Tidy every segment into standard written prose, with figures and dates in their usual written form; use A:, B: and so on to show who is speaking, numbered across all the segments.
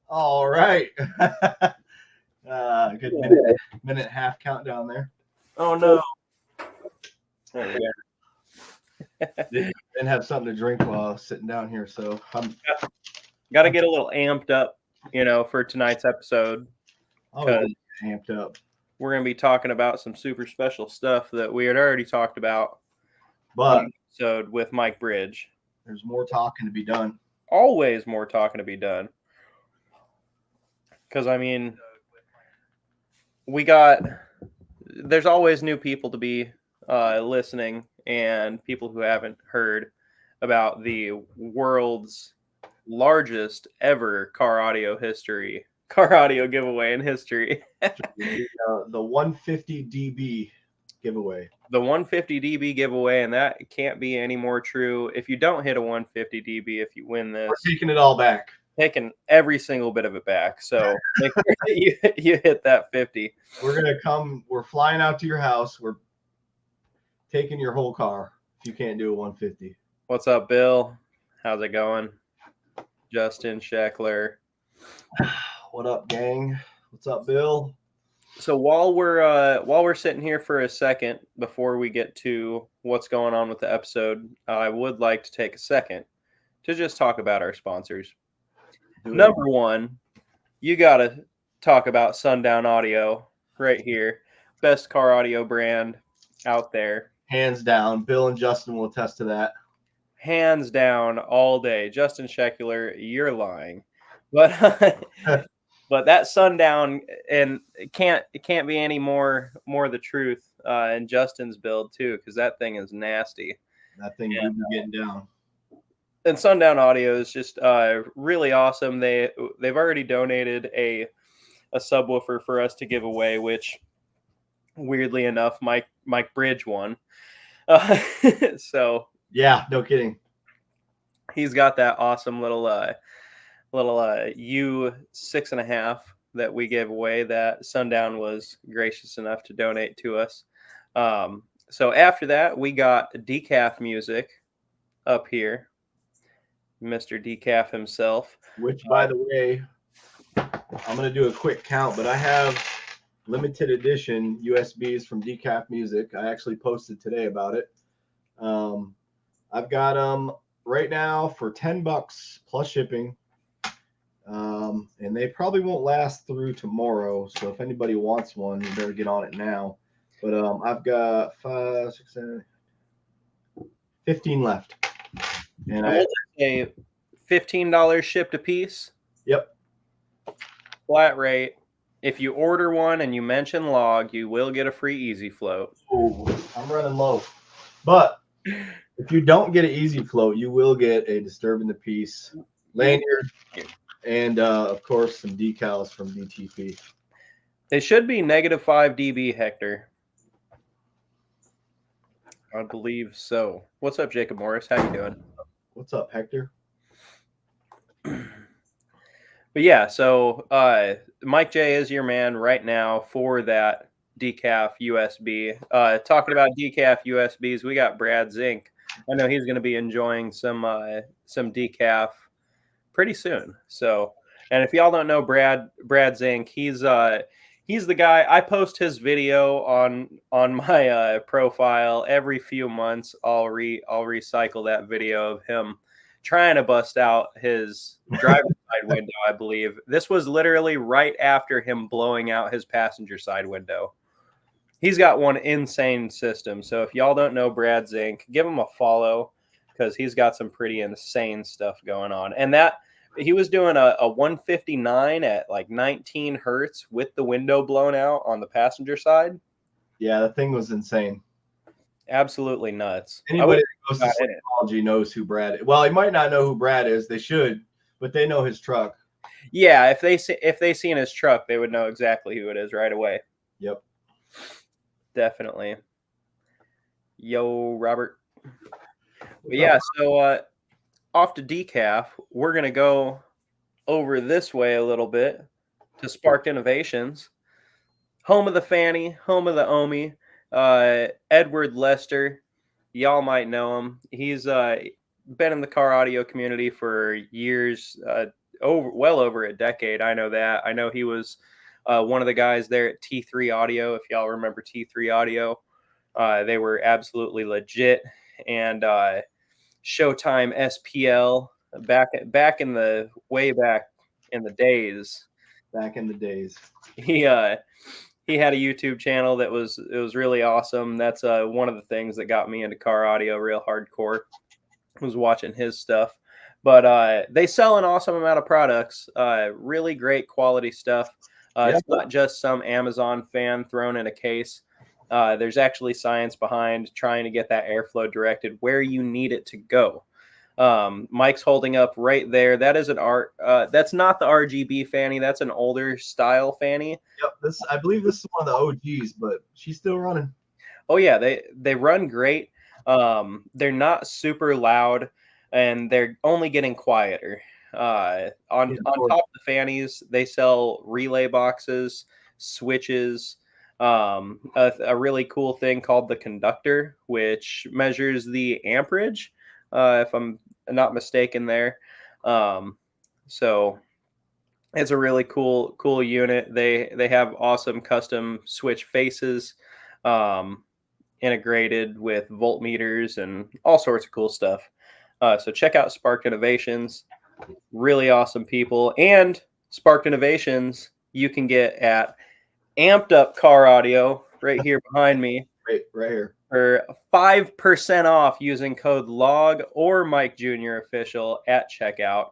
A: All right. Good minute and a half countdown there.
B: Oh no. There we
A: Didn't have something to drink while sitting down here, so I'm
B: Got to get a little amped up, for tonight's episode
A: always
B: because
A: amped up.
B: we're going to be talking about some super special stuff that we had already talked about on
A: But
B: an episode with Mike Bridge.
A: there's more talking to be done.
B: Always more talking to be done. Because, I mean, there's always new people to be listening and people who haven't heard about the world's largest ever car audio giveaway in history.
A: The 150 dB giveaway.
B: The 150 dB giveaway, and that can't be any more true. If you don't hit a 150 dB, if you win this,
A: We're taking it all back.
B: Taking every single bit of it back. So make sure you hit that 50.
A: We're flying out to your house. We're taking your whole car if you can't do a 150.
B: What's up, Bill? How's it going? Justin Scheckler.
A: What up, gang? What's up, Bill?
B: So while we're sitting here for a second before we get to what's going on with the episode, I would like to take a second to just talk about our sponsors. Number one, you got to talk about Sundown Audio right here. Best car audio brand out there.
A: Hands down. Bill and Justin will attest to that.
B: Hands down all day. Justin Scheckler, you're lying. But but that Sundown, and it can't be any more the truth in Justin's build too, because that thing is nasty.
A: That thing will be getting down.
B: And Sundown Audio is just really awesome. They've already donated a subwoofer for us to give away, which weirdly enough, Mike Bridge won. So
A: yeah, no kidding.
B: He's got that awesome little U6.5 that we gave away that Sundown was gracious enough to donate to us. So after that, we got Decaf Music up here. Mr. Decaf himself.
A: Which, by the way, I'm going to do a quick count, but I have limited edition USBs from Decaf Music. I actually posted today about it. I've got them right now for $10 plus shipping. And they probably won't last through tomorrow. So if anybody wants one, you better get on it now. But I've got 5, 6, 7, 15 left. And I
B: a $15 shipped a piece.
A: Yep.
B: Flat rate. If you order one and you mention log, you will get a free Easy Float.
A: Oh, I'm running low. But if you don't get an Easy Float, you will get a Disturbing the Peace lanyard and, of course, some decals from DTP.
B: They should be -5 dB, Hector. I believe so. What's up, Jacob Morris? How you doing?
A: What's up, Hector?
B: But yeah, so Mike J is your man right now for that decaf USB. Talking about decaf USBs, we got Brad Zink. I know he's going to be enjoying some decaf pretty soon. So, and if y'all don't know Brad Zink, he's the guy. I post his video on my profile every few months. I'll recycle that video of him trying to bust out his driver's side window, I believe. This was literally right after him blowing out his passenger side window. He's got one insane system. So if y'all don't know Brad Zink, give him a follow because he's got some pretty insane stuff going on. And that he was doing a 159 at like 19 hertz with the window blown out on the passenger side.
A: Yeah, the thing was insane.
B: Absolutely nuts.
A: Anybody that goes to psychology knows who Brad is. Well, he might not know who Brad is. They should, but they know his truck.
B: Yeah, if they seen his truck, they would know exactly who it is right away.
A: Yep.
B: Definitely. Yo, Robert. But yeah, so off to decaf, we're going to go over this way a little bit to Sparked Innovations. Home of the Fanny, home of the Omi. Edward Lester, y'all might know him. He's been in the car audio community for years. well over a decade. I know that. I know he was one of the guys there at T3 Audio. If y'all remember T3 Audio, they were absolutely legit. And Showtime SPL back in the way back in the days.
A: Back in the days.
B: He he had a YouTube channel that was really awesome. That's one of the things that got me into car audio real hardcore, was watching his stuff. But they sell an awesome amount of products, really great quality stuff.
A: Yeah.
B: It's not just some Amazon fan thrown in a case. There's actually science behind trying to get that airflow directed where you need it to go. Mike's holding up right there. That is that's not the RGB fanny. That's an older style fanny.
A: Yep. I believe this is one of the OGs, but she's still running.
B: Oh yeah, they run great. They're not super loud, and they're only getting quieter. On top of the fannies, they sell relay boxes, switches, a really cool thing called the conductor, which measures the amperage, if I'm not mistaken there. So it's a really cool unit. They have awesome custom switch faces, integrated with voltmeters and all sorts of cool stuff. So check out Sparked Innovations. Really awesome people. And Sparked Innovations you can get at Amped Up Car Audio right here behind me.
A: Right here.
B: For 5% off using code LOG or Mike Jr. official at checkout.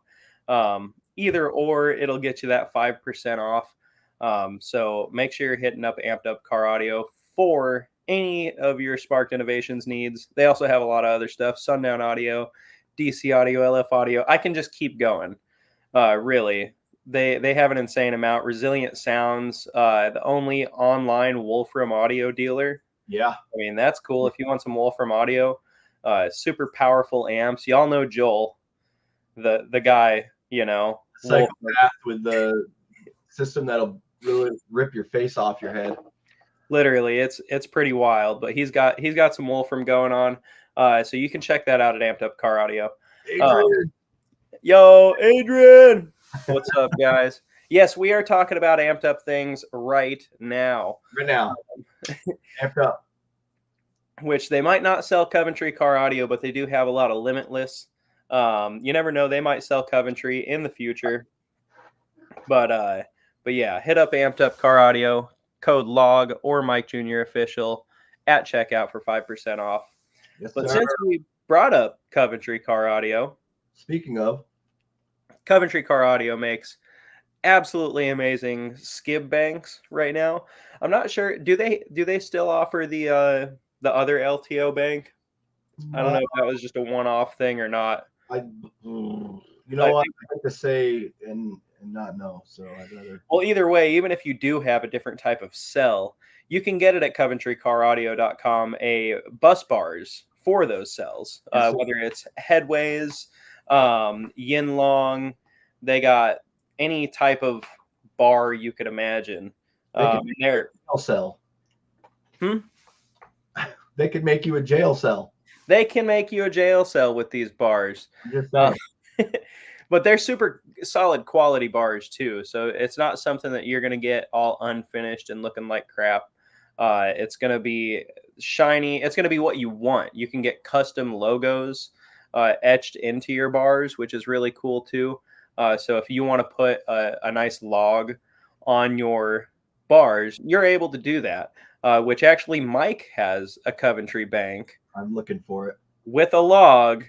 B: Either or, it'll get you that 5% off. So make sure you're hitting up Amped Up Car Audio for any of your Sparked Innovations needs. They also have a lot of other stuff: Sundown Audio, DC Audio, LF Audio. I can just keep going. Really, they have an insane amount. Resilient Sounds, the only online Wolfram audio dealer.
A: Yeah.
B: I mean, that's cool if you want some Wolfram audio. Super powerful amps. Y'all know Joel, the guy,
A: Psychopath with the system that'll really rip your face off your head.
B: Literally, it's pretty wild. But he's got some Wolfram going on. So you can check that out at Amped Up Car Audio.
A: Adrian.
B: Yo, Adrian. What's up, guys? Yes, we are talking about amped up things right now.
A: Right now. Amped Up.
B: Which they might not sell Coventry Car Audio, but they do have a lot of Limitless. You never know, they might sell Coventry in the future. But yeah, hit up Amped Up Car Audio, code LOG or Mike Jr. official at checkout for 5% off.
A: Yes,
B: but
A: sir.
B: since we brought up Coventry Car Audio,
A: speaking of,
B: Coventry Car Audio makes absolutely amazing skib banks right now. I'm not sure. Do they still offer the other LTO bank? I don't know if that was just a one-off thing or not.
A: You know what? I like to say and not know. So I'd rather.
B: Well, either way, even if you do have a different type of cell, you can get it at CoventryCarAudio.com. A bus bars for those cells, whether it's headways, yin long. They got any type of bar you could imagine.
A: They're jail cell. They could make you a jail cell.
B: They can make you a jail cell with these bars. But they're super solid quality bars too. So it's not something that you're going to get all unfinished and looking like crap. It's going to be shiny. It's going to be what you want. You can get custom logos etched into your bars, which is really cool too. So if you want to put a nice log on your bars, you're able to do that, which actually Mike has a Coventry bank.
A: I'm looking for it.
B: With a log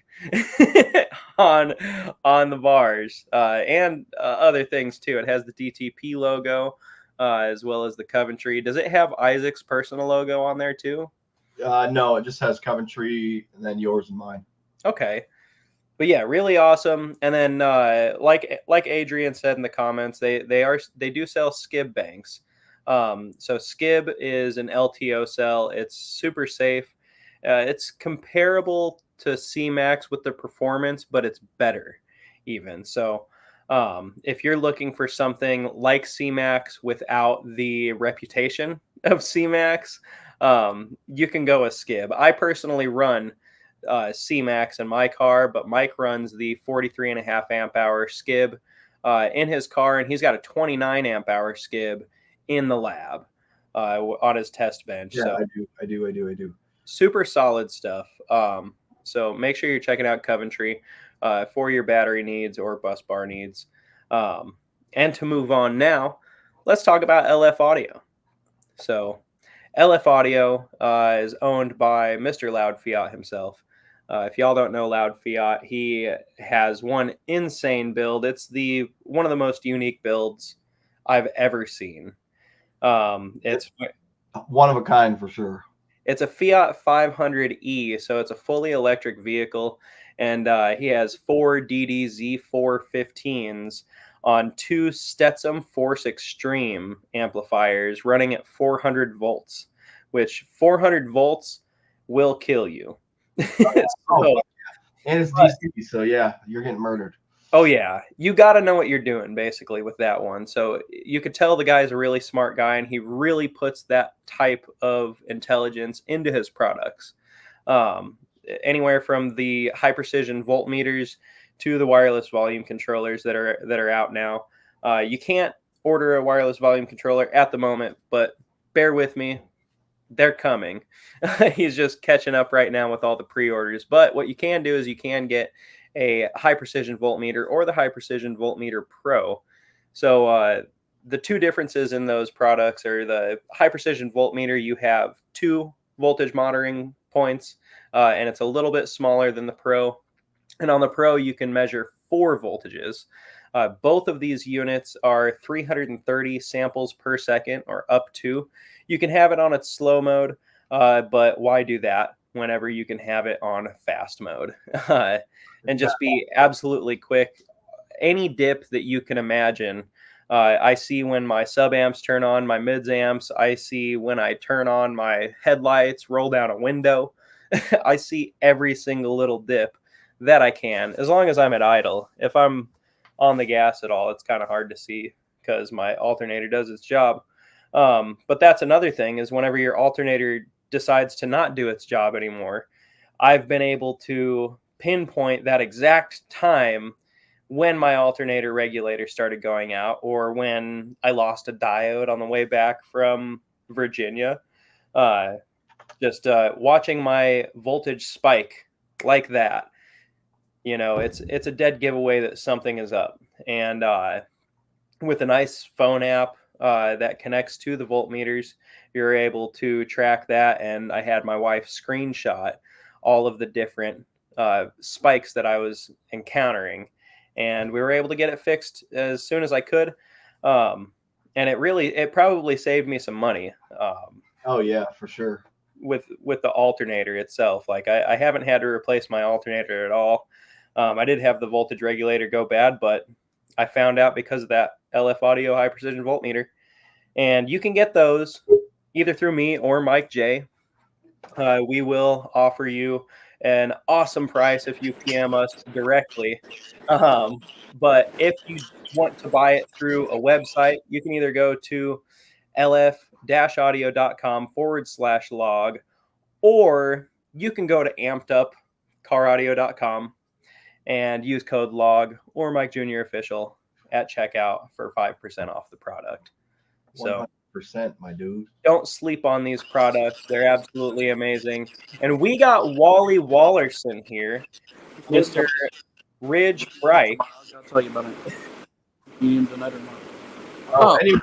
B: on the bars and other things too. It has the DTP logo as well as the Coventry. Does it have Isaac's personal logo on there too?
A: No, it just has Coventry and then yours and mine.
B: Okay. But yeah, really awesome. And then like Adrian said in the comments, they do sell skib banks. So skib is an LTO cell. It's super safe. It's comparable to C-Max with the performance, but it's better even. So if you're looking for something like C-Max without the reputation of C-Max, you can go with skib. I personally run C-Max in my car, but Mike runs the 43.5 amp hour skib. in his car, and he's got a 29 amp hour skib in the lab on his test bench.
A: Yeah,
B: so
A: I do.
B: super solid stuff. So make sure you're checking out Coventry for your battery needs or bus bar needs. And to move on now, let's talk about LF Audio. So LF Audio is owned by Mr. Loud Fiat himself. If y'all don't know Loud Fiat, he has one insane build. It's one of the most unique builds I've ever seen. It's
A: one of a kind for sure.
B: It's a Fiat 500e, so it's a fully electric vehicle, and he has 4 DD-Z415s on 2 Stetson Force Extreme amplifiers running at 400 volts, which 400 volts will kill you.
A: So, and it's DC, so yeah, you're getting murdered.
B: Oh yeah, you got to know what you're doing basically with that one. So you could tell the guy's a really smart guy, and he really puts that type of intelligence into his products. Anywhere from the high precision voltmeters to the wireless volume controllers that are out now. You can't order a wireless volume controller at the moment, but bear with me, they're coming. He's just catching up right now with all the pre-orders. But what you can do is you can get a high precision voltmeter or the high precision voltmeter Pro. So the two differences in those products are the high precision voltmeter, you have 2 voltage monitoring points, and it's a little bit smaller than the Pro. And on the Pro, you can measure 4 voltages. Both of these units are 330 samples per second, or up to. You can have it on its slow mode, but why do that whenever you can have it on fast mode and just be absolutely quick? Any dip that you can imagine. I see when my sub amps turn on, my mids amps. I see when I turn on my headlights, roll down a window. I see every single little dip that I can, as long as I'm at idle. If I'm on the gas at all, it's kind of hard to see because my alternator does its job. But that's another thing, is whenever your alternator decides to not do its job anymore, I've been able to pinpoint that exact time when my alternator regulator started going out, or when I lost a diode on the way back from Virginia. Just watching my voltage spike like that, it's a dead giveaway that something is up. And with a nice phone app that connects to the voltmeters, you're able to track that. And I had my wife screenshot all of the different spikes that I was encountering, and we were able to get it fixed as soon as I could. And it probably saved me some money.
A: Oh yeah, for sure.
B: With the alternator itself, like I haven't had to replace my alternator at all. I did have the voltage regulator go bad, but I found out because of that LF Audio high precision voltmeter. And you can get those either through me or Mike J. We will offer you an awesome price if you PM us directly. But if you want to buy it through a website, you can either go to lf-audio.com/log, or you can go to ampedupcaraudio.com and use code LOG or Mike Jr. Official at checkout for 5% off the product. So
A: 100%, my dude.
B: Don't sleep on these products. They're absolutely amazing. And we got Wally Wallerson here, Mr. Ridge Bright.
C: I'll tell you about it. Tonight or not.
A: Anyway.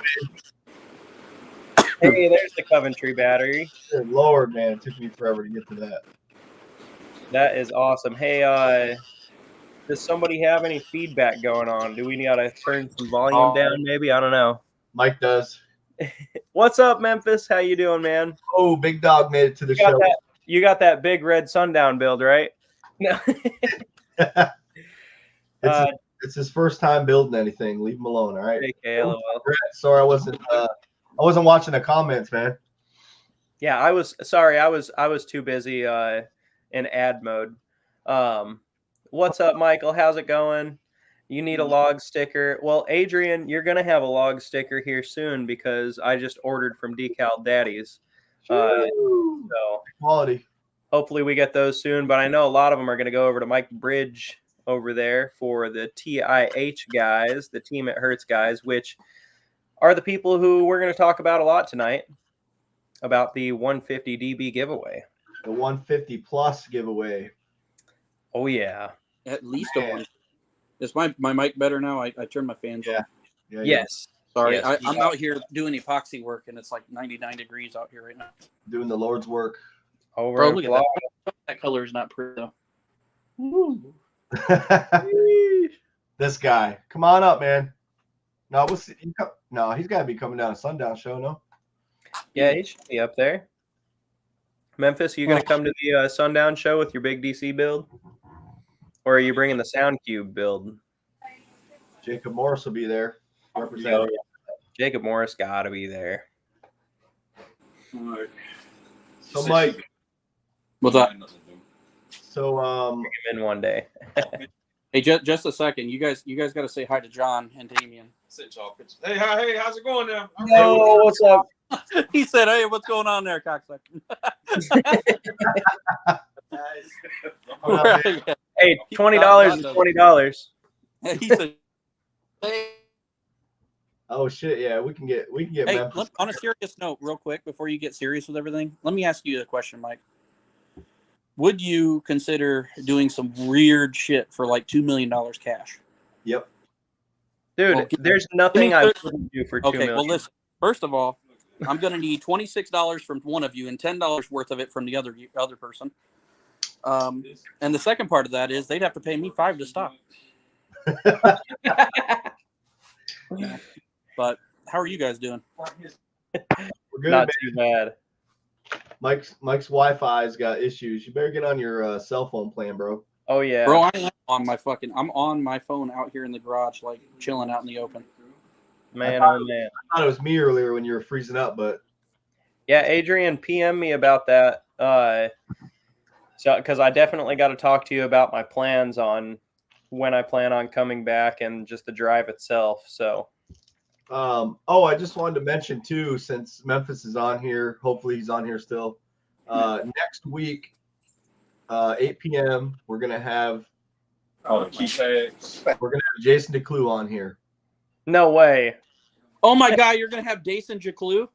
B: Hey, there's the Coventry battery.
A: Good Lord, man, it took me forever to get to that.
B: That is awesome. Hey, does somebody have any feedback going on? Do we gotta turn some volume down maybe? I don't know.
A: Mike does.
B: What's up, Memphis? How you doing, man?
A: Oh, Big Dog made it to the show.
B: You got that big red sundown build, right? No.
A: It's his first time building anything. Leave him alone, all right?
B: Okay, LOL.
A: Sorry, I wasn't watching the comments, man.
B: Yeah, I was sorry. I was too busy in ad mode. What's up, Michael? How's it going? You need a log sticker. Well, Adrian, you're going to have a log sticker here soon because I just ordered from Decal Daddies. So
A: quality.
B: Hopefully we get those soon, but I know a lot of them are going to go over to Mike Bridge over there for the TIH guys, the Team It Hurts guys, which are the people who we're going to talk about a lot tonight about the 150 DB giveaway.
A: The 150 plus giveaway.
B: Oh, yeah.
C: At least a one. Is my mic better now? I turned my fans off.
A: Yeah,
B: Yes.
C: Sorry,
B: Yes.
C: I'm out here doing epoxy work, and it's like 99 degrees out here right now.
A: doing the Lord's work.
B: Over
C: Bro,
B: in
C: look at
B: Florida.
C: that. That color is not pretty, though.
A: This guy, come on up, man. No, no, he's got to be coming down to Sundown Show, no?
B: Yeah, he should be up there. Memphis, you going to come to the Sundown show with your big DC build? Or are you bringing the Sound Cube build?
A: Jacob Morris will be there. Representing.
B: Jacob Morris got to be there.
A: So, Mike.
C: What's up?
A: So,
B: Bring him in one day.
C: Hey, just a second. You guys got to say hi to John and Damien.
D: Hey, how's it going now?
B: Yo, what's up?
C: He said, "Hey, what's going on there, cocksucker?"
B: Hey, $20 is $20.
C: He said, "Hey."
A: Oh shit! Yeah, we can get
C: Hey,
A: Memphis.
C: on a serious note, real quick, before you get serious with everything, let me ask you a question, Mike. Would you consider doing some weird shit for like $2 million cash?
A: Yep.
B: Dude,
C: Well,
B: there's nothing I wouldn't do for $2
C: Okay,
B: million.
C: well, listen. First of all, I'm going to need $26 from one of you and $10 worth of it from the other person. And the second part of that is they'd have to pay me $5 to stop. But how are you guys doing?
A: We're good,
B: Not
A: man.
B: too bad.
A: Mike's Wi-Fi's got issues. You better get on your cell phone plan, bro.
B: Oh, yeah.
C: Bro, I'm on my phone out here in the garage, like chilling out in the open.
B: Man, oh, man.
A: I thought it was me earlier when you were freezing up, but
B: Yeah, Adrian PM me about that. So, because I definitely got to talk to you about my plans on when I plan on coming back and just the drive itself. So,
A: I just wanted to mention too, since Memphis is on here, hopefully he's on here still. Next week, 8 p.m. We're gonna have Jason DeClue on here.
B: no way.
C: Oh my God, you're gonna have Dason Jaclue?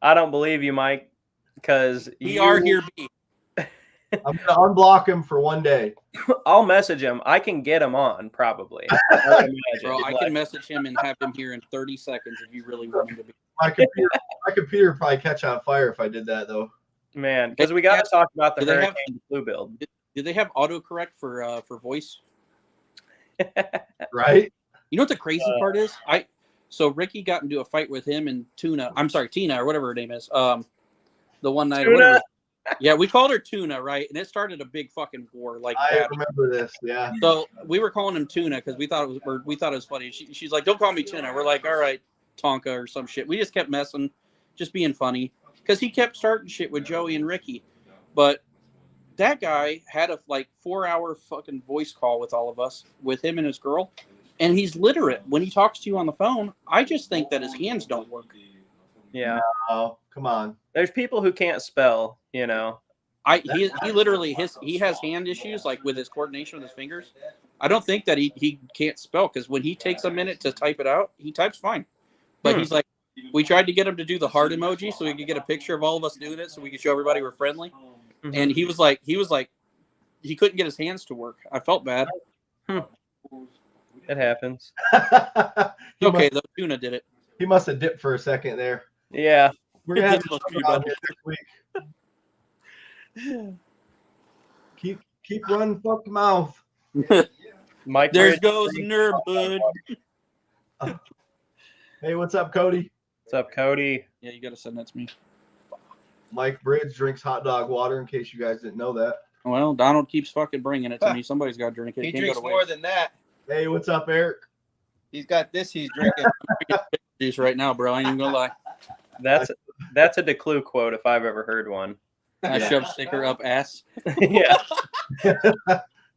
B: I don't believe you, Mike, because
C: We are here.
A: I'm gonna unblock him for one day.
B: I'll message him. I can get him on, probably.
C: Bro, I can message him and have him here in 30 seconds if you really want him to be.
A: My computer would probably catch on fire if I did that though.
B: Man, because we got to talk about the
C: Do they have-
B: Hurricane Blue build.
C: Do they have autocorrect for voice?
A: Right?
C: You know what the crazy part is? So Ricky got into a fight with him and Tina, or whatever her name is. The one night.
B: Tuna?
C: Yeah, we called her Tuna, right? And it started a big fucking war. Like
A: I
C: that.
A: remember this. Yeah.
C: So we were calling him Tuna because we thought it was funny. She's like, "Don't call me Tuna." We're like, "All right, Tonka or some shit." We just kept messing, just being funny because he kept starting shit with Joey and Ricky, but that guy had a 4-hour fucking voice call with all of us, with him and his girl, and he's literate when he talks to you on the phone. I just think that his hands don't work.
B: Yeah.
A: Oh, come on.
B: There's people who can't spell, you know.
C: He literally he has hand issues like with his coordination with his fingers. I don't think that he can't spell because when he takes a minute to type it out, he types fine. But he's like, we tried to get him to do the heart emoji so we could get a picture of all of us doing it so we could show everybody we're friendly.
B: Mhm.
C: And he was like he couldn't get his hands to work. I felt bad.
B: It happens.
C: Okay, the Tuna did it.
A: He must have dipped for a second there.
B: Yeah.
A: We're gonna have
C: It
A: to
C: must
A: talk
C: be
A: about
C: about
A: this week. Keep running, fuck mouth.
B: Mike.
C: There
B: Bridge,
C: goes Nerdbud.
A: Hey, what's up, Cody?
B: What's up, Cody?
C: Yeah, you got to send that to me.
A: Mike Bridge drinks hot dog water. In case you guys didn't know that.
C: Well, Donald keeps fucking bringing it to me. Somebody's got to drink it.
D: He
C: Can't
D: drinks
C: go to
D: more
C: waste.
D: than that.
A: Hey, what's up, Eric?
D: He's got this. He's drinking.
C: Juice right now, bro. I ain't even gonna lie.
B: That's a DeClue quote if I've ever heard one.
C: I shove sticker up ass.
B: Yeah.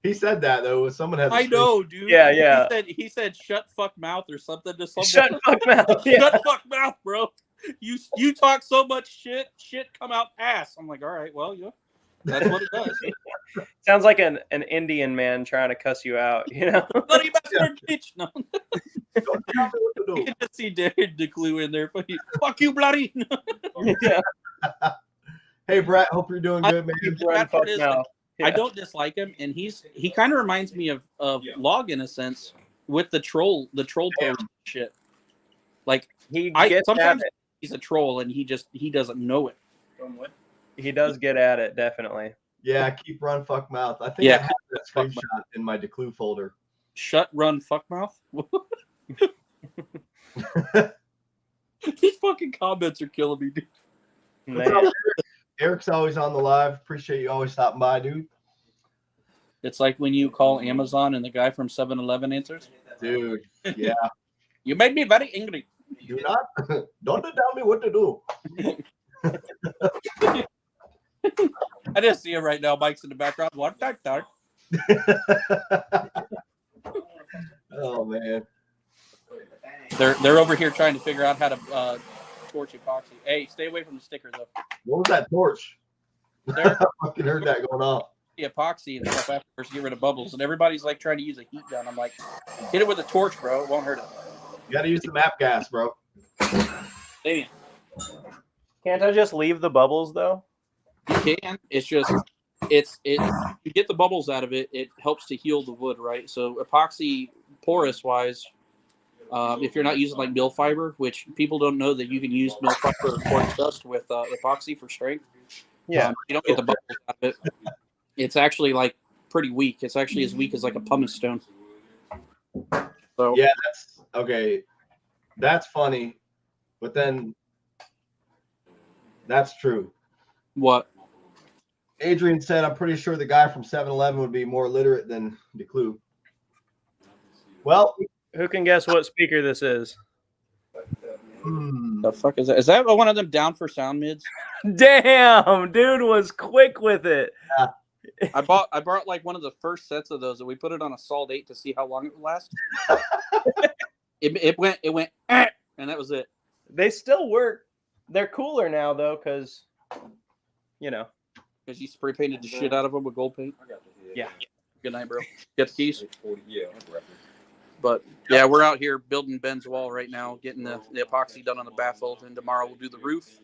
A: He said that though. Someone had.
C: I know, dude.
B: Yeah.
C: He said shut fuck mouth or something to somebody.
B: Shut fuck mouth. Yeah.
C: Shut fuck mouth, bro. You talk so much shit come out ass. I'm like, all right, well, yeah. That's what it does.
B: Sounds like an Indian man trying to cuss you out, you know?
C: Bloody bastard, bitch! No,
A: Don't tell me what to
C: you
A: do.
C: can just see David DeClue in there. Fuck you, bloody!
B: Yeah.
A: Hey, Brett, hope you're doing good, man.
B: Keep
C: The
B: running
C: bad part
B: fuck
C: is,
B: mouth.
C: I don't dislike him, and he kind of reminds me of Log in a sense with the troll pose shit. Like
B: He gets at
C: sometimes
B: it.
C: he's a troll and he doesn't know it.
B: He does get at it, definitely.
A: Yeah, keep run fuck mouth. I think
C: Yeah,
A: I have that
C: fuck
A: screenshot in my DeClue folder.
C: Shut, run, fuck mouth. These fucking comments are killing me, dude.
A: What's up, Eric? Eric's always on the live. Appreciate you always stopping by, dude.
C: It's like when you call Amazon and the guy from 7-Eleven answers.
A: Dude, yeah.
C: You made me very angry.
A: Do not. Don't tell me what to do.
C: I just see him right now. Mike's in the background. What that?
A: Oh man.
C: They're over here trying to figure out how to torch epoxy. Hey, stay away from the sticker though.
A: What was that torch?
C: There,
A: I fucking heard that going off.
C: the epoxy and stuff afterwards to get rid of bubbles, and everybody's like trying to use a heat gun. I'm like, hit it with a torch, bro. It won't hurt it.
A: You gotta use the map gas, bro.
C: Damn,
B: Can't I just leave the bubbles though?
C: you can. It's just you get the bubbles out of it. It helps to heal the wood, right? So epoxy porous wise. If you're not using like mill fiber, which people don't know that you can use mill fiber or quartz dust with epoxy for strength.
B: Yeah.
C: You don't get the bubbles out of it. It's actually like pretty weak. It's actually as weak as like a pumice stone. So
A: Yeah, that's okay. That's funny, but then that's true.
C: what?
A: Adrian said, I'm pretty sure the guy from 7-Eleven would be more literate than DeClue. Well,
B: Who can guess what speaker this is?
C: The fuck is that? Is that one of them down for sound mids?
B: Damn, dude was quick with it.
C: I bought like one of the first sets of those, and we put it on a Salt 8 to see how long it would last. it went, and that was it.
B: They still work. They're cooler now though, because you know.
C: Because you spray painted the shit out of them with gold paint.
B: Yeah.
C: Good night, bro. Get the keys. But yeah, we're out here building Ben's wall right now, getting the epoxy done on the baffle, and tomorrow we'll do the roof,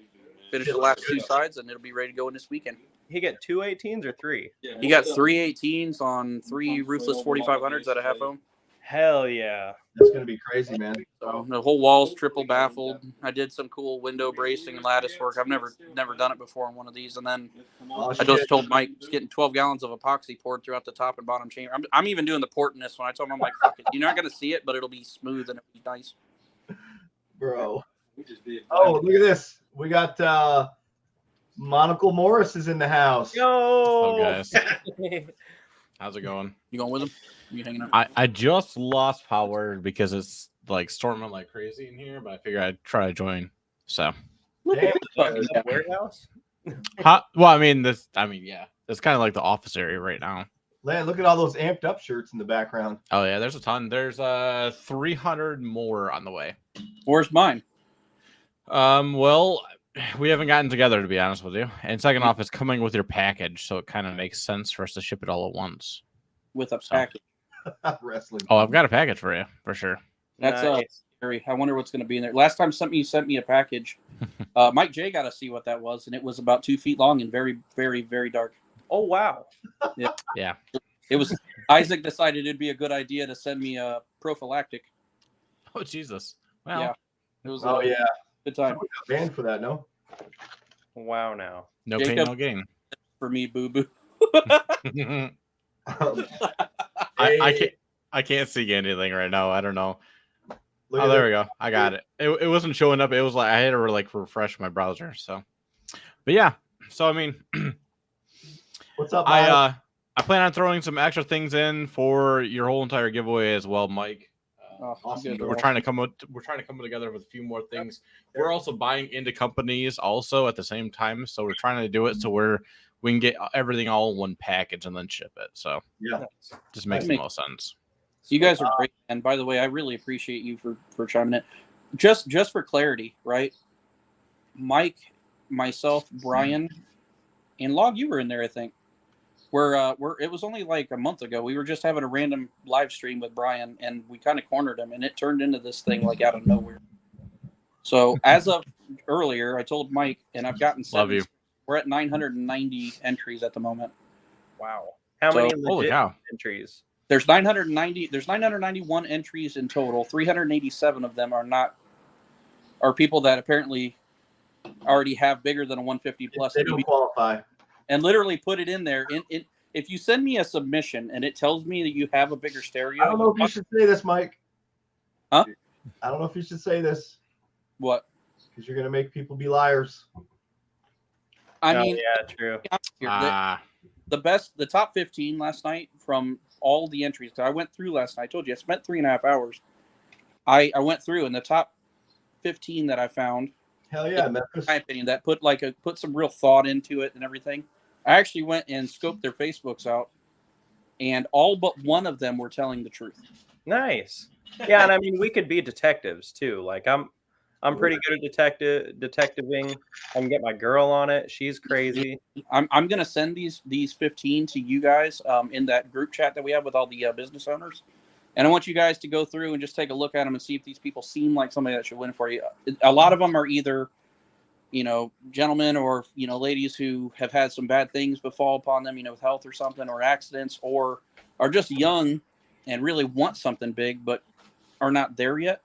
C: finish the last two sides, and it'll be ready to go in this weekend.
B: He got 2 18s or 3?
C: He got 3 18s on 3 roofless 4500s at a half ohm.
B: Hell yeah.
A: That's gonna be crazy, man.
C: So the whole wall's triple baffled. I did some cool window bracing and lattice work. I've never done it before on one of these. And then
A: Oh,
C: I just
A: shit.
C: told Mike it's getting 12 gallons of epoxy poured throughout the top and bottom chamber. I'm even doing the port in this one. I told him, I'm like, fuck it. You're not gonna see it, but it'll be smooth and it'll be nice.
A: Bro. Oh, look at this. We got Monocle Morris is in the house.
B: Yo,
E: guys. How's it going?
C: You going with him? You hanging out?
E: I just lost power because it's like storming like crazy in here, but I figured I'd try to join. So,
A: Damn,
B: Is that warehouse?
E: well, yeah, it's kind of like the office area right now.
A: Lan, look at all those amped up shirts in the background.
E: Oh yeah, there's a ton. There's 300 more on the way.
C: Where's mine?
E: Well, we haven't gotten together to be honest with you. And second off, it's coming with your package, so it kind of makes sense for us to ship it all at once.
C: With a
E: So-
C: package.
A: Wrestling.
E: Oh, I've got a package for you for sure.
C: That's
B: Nice.
C: scary. I wonder what's going to be in there. Last time you sent me a package, Mike J got to see what that was, and it was about 2 feet long and very, very, very dark.
B: Oh wow.
E: Yeah.
C: It was Isaac decided it'd be a good idea to send me a prophylactic.
E: Oh Jesus. Well,
C: Yeah. It was
A: Oh
C: a
A: yeah.
C: good time
A: We got banned for that, no?
B: Wow now.
E: no
C: Jacob-
E: pain, no gain.
C: for me, boo boo.
E: I can't see anything right now. I don't know.
A: Look
E: Oh,
A: at
E: there
A: that.
E: we go. I got it. It wasn't showing up. It was like I had to like refresh my browser. So, but yeah. So I mean,
A: What's up, Miles?
E: I plan on throwing some extra things in for your whole entire giveaway as well, Mike.
A: Awesome.
C: good.
E: We're trying to come together with a few more things. We're also buying into companies also at the same time. So we're trying to do it so we can get everything all in one package and then ship it. So
A: Yeah.
E: just makes the most sense.
C: You guys are great, and by the way, I really appreciate you for chiming in. Just for clarity, right? Mike, myself, Brian, And Log, you were in there, I think. Where it was only like a month ago. We were just having a random live stream with Brian, and we kind of cornered him, and it turned into this thing like out of nowhere. So as of earlier, I told Mike, and I've gotten
E: Love you.
C: we're at 990 entries at the moment.
B: Wow. How
C: So-
B: many
E: Holy
B: legit
E: cow.
B: entries?
C: There's 991 entries in total. 387 of them are people that apparently already have bigger than a 150 plus.
A: They don't qualify.
C: And literally put it in there. If you send me a submission and it tells me that you have a bigger stereo,
A: I don't know if you should say this, Mike.
C: Huh?
A: I don't know if you should say this
C: what?
A: because you're going to make people be liars.
C: I
B: Oh,
C: mean,
B: yeah, true.
C: the top 15 last night from all the entries. I went through last night. I told you I spent 3.5 hours. I went through, and the top 15 that I found,
A: Hell yeah,
C: in
A: Memphis.
C: my opinion, that put some real thought into it and everything. I actually went and scoped their Facebooks out, and all but one of them were telling the truth.
B: Nice. Yeah, and I mean, we could be detectives too. Like I'm pretty good at detectiving. I can get my girl on it. She's crazy.
C: I'm gonna send these 15 to you guys in that group chat that we have with all the business owners, and I want you guys to go through and just take a look at them and see if these people seem like somebody that should win for you. A lot of them are either, gentlemen or ladies who have had some bad things befall upon them, with health or something or accidents, or are just young and really want something big but are not there yet.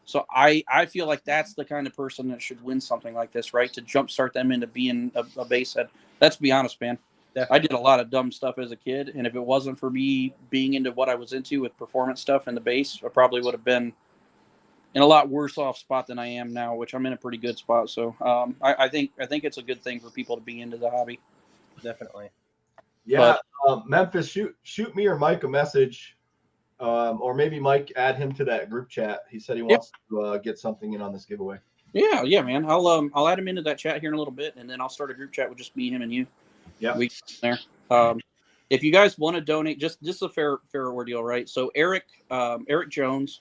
C: So I feel like that's the kind of person that should win something like this, right? To jumpstart them into being a base head. Let's be honest, man.
B: Definitely.
C: I did a lot of dumb stuff as a kid, and if it wasn't for me being into what I was into with performance stuff and the bass, I probably would have been in a lot worse off spot than I am now, which I'm in a pretty good spot. So I think it's a good thing for people to be into the hobby.
B: Definitely.
A: Yeah, Memphis, shoot me or Mike a message, or maybe Mike add him to that group chat. He said he wants to get something in on this giveaway.
C: Yeah, man. I'll add him into that chat here in a little bit, and then I'll start a group chat with just me, him, and you.
A: Yeah,
C: we there. If you guys want to donate, just a fair ordeal, right? So Eric Jones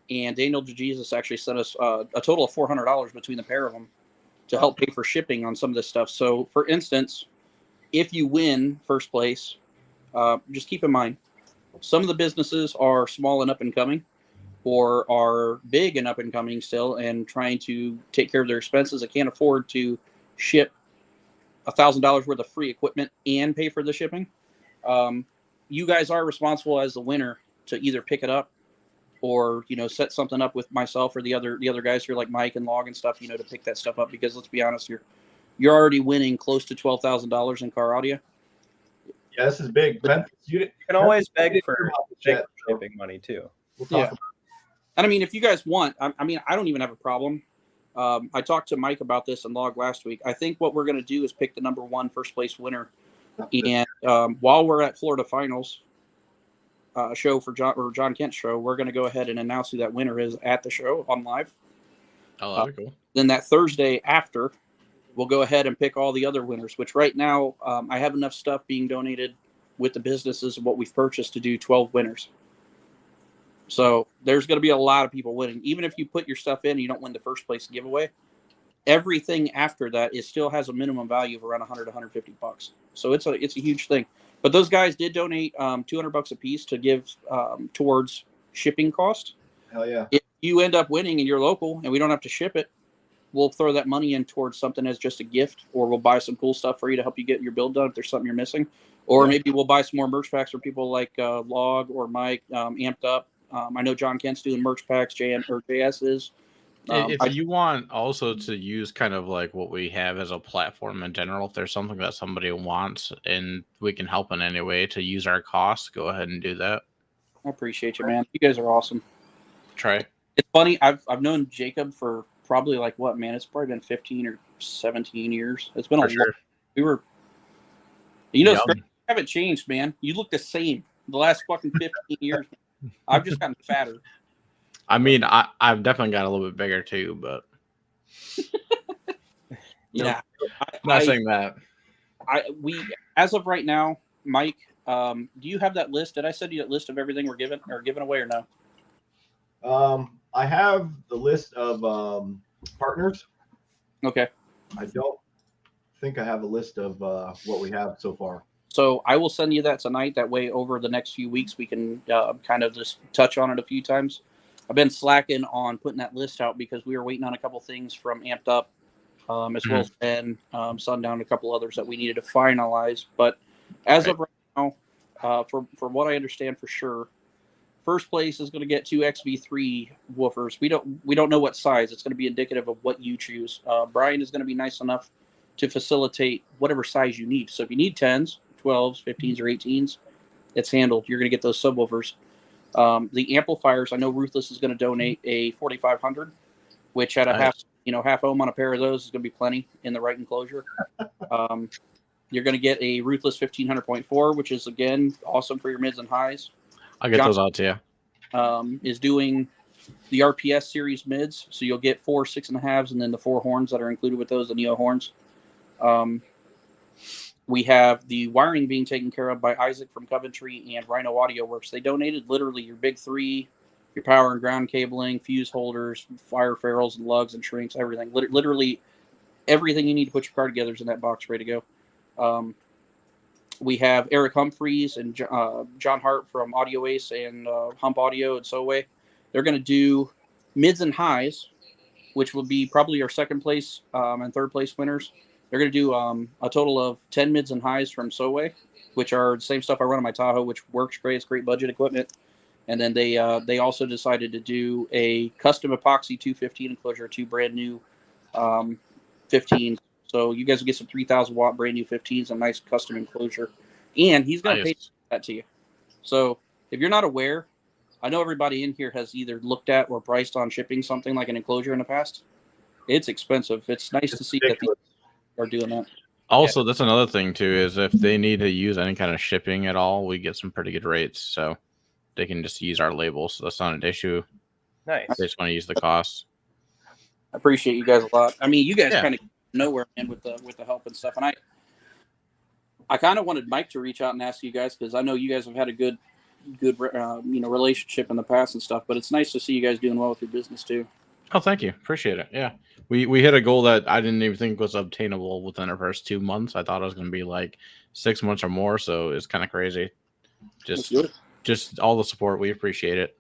C: and Daniel DeJesus actually sent us a total of $400 between the pair of them to help pay for shipping on some of this stuff. So, for instance, if you win first place, just keep in mind some of the businesses are small and up and coming, or are big and up and coming still, and trying to take care of their expenses. I can't afford to ship $1,000 worth of free equipment and pay for the shipping. You guys are responsible as the winner to either pick it up or set something up with myself or the other guys here like Mike and Log and stuff, to pick that stuff up, because let's be honest, you're already winning close to $12,000 in car audio.
A: Yeah, this is big. Memphis,
B: You can always beg for
A: chat, so
B: shipping money too.
A: we'll talk about
C: And I mean, if you guys want, I mean, I don't even have a problem. I talked to Mike about this and Log last week. I think what we're going to do is pick the number one first place winner.
A: it.
C: And while we're at Florida Finals show for John Kent's show, we're going to go ahead and announce who that winner is at the show on live.
E: Oh, that'd be cool.
C: Then that Thursday after, we'll go ahead and pick all the other winners, which right now I have enough stuff being donated with the businesses and what we've purchased to do 12 winners. So there's going to be a lot of people winning. Even if you put your stuff in and you don't win the first place giveaway, everything after that still has a minimum value of around 100 $150. So it's a huge thing. But those guys did donate $200 a piece to give towards shipping cost.
A: Hell yeah.
C: If you end up winning and you're local and we don't have to ship it, we'll throw that money in towards something as just a gift, or we'll buy some cool stuff for you to help you get your build done if there's something you're missing. Or maybe we'll buy some more merch packs for people like Log or Mike, Amped Up. I know John Kent's doing merch packs, JS is.
E: If you want also to use kind of like what we have as a platform in general, if there's something that somebody wants and we can help in any way to use our costs, go ahead and do that.
C: I appreciate you, man. You guys are awesome.
E: Try.
C: It's funny. I've known Jacob for probably like what, man? It's probably been 15 or 17 years. It's been a
E: For sure.
C: We were, you
E: Young.
C: haven't changed, man. You look the same the last fucking 15 years. I've just gotten fatter.
E: I mean, I've definitely got a little bit bigger too, but
C: Yeah.
E: not saying that.
C: We as of right now, Mike, do you have that list? Did I send you that list of everything we're giving away or no?
A: I have the list of partners.
C: Okay.
A: I don't think I have a list of what we have so far.
C: So I will send you that tonight. That way, over the next few weeks, we can kind of just touch on it a few times. I've been slacking on putting that list out because we were waiting on a couple things from Amped Up, as well as Ben, Sundown, a couple others that we needed to finalize. But as of right now, from what I understand for sure, first place is going to get 2 XV3 woofers. We don't know what size. It's going to be indicative of what you choose. Brian is going to be nice enough to facilitate whatever size you need. So if you need 10s, 12s, 15s, or 18s, it's handled. You're going to get those subwoofers. The amplifiers, I know Ruthless is going to donate a 4500, which at a half ohm on a pair of those is going to be plenty in the right enclosure. You're going to get a Ruthless 1500.4, which is again awesome for your mids and highs.
E: I'll get those out to you.
C: Is doing the RPS series mids, so you'll get 4 6.5s, and then the 4 horns that are included with those, the Neo horns. We have the wiring being taken care of by Isaac from Coventry and Rhino Audio Works. They donated literally your big 3, your power and ground cabling, fuse holders, fire ferrules and lugs and shrinks, everything. Literally everything you need to put your car together is in that box ready to go. We have Eric Humphreys and John Hart from Audio Ace and Hump Audio and Soway. They're going to do mids and highs, which will be probably our second place and third place winners. They're going to do a total of 10 mids and highs from Soway, which are the same stuff I run on my Tahoe, which works great. It's great budget equipment. And then they also decided to do a custom epoxy 215 enclosure, 2 brand new 15s. So you guys will get some 3,000 watt brand new 15s, a nice custom enclosure. And he's going to pay that to you. So if you're not aware, I know everybody in here has either looked at or priced on shipping something like an enclosure in the past. It's expensive. It's nice to see that people are doing that.
E: Also, that's another thing too, is if they need to use any kind of shipping at all, we get some pretty good rates. So they can just use our label. So that's not an issue.
B: Nice.
E: They just want to use the cost.
C: I appreciate you guys a lot. I mean, you guys kind of nowhere in with the help and stuff. And I kind of wanted Mike to reach out and ask you guys, because I know you guys have had a good relationship in the past and stuff. But it's nice to see you guys doing well with your business too.
E: Oh, thank you. Appreciate it. Yeah. We hit a goal that I didn't even think was obtainable within our first 2 months. I thought it was going to be like 6 months or more. So it's kind of crazy. Just all the support. We appreciate it.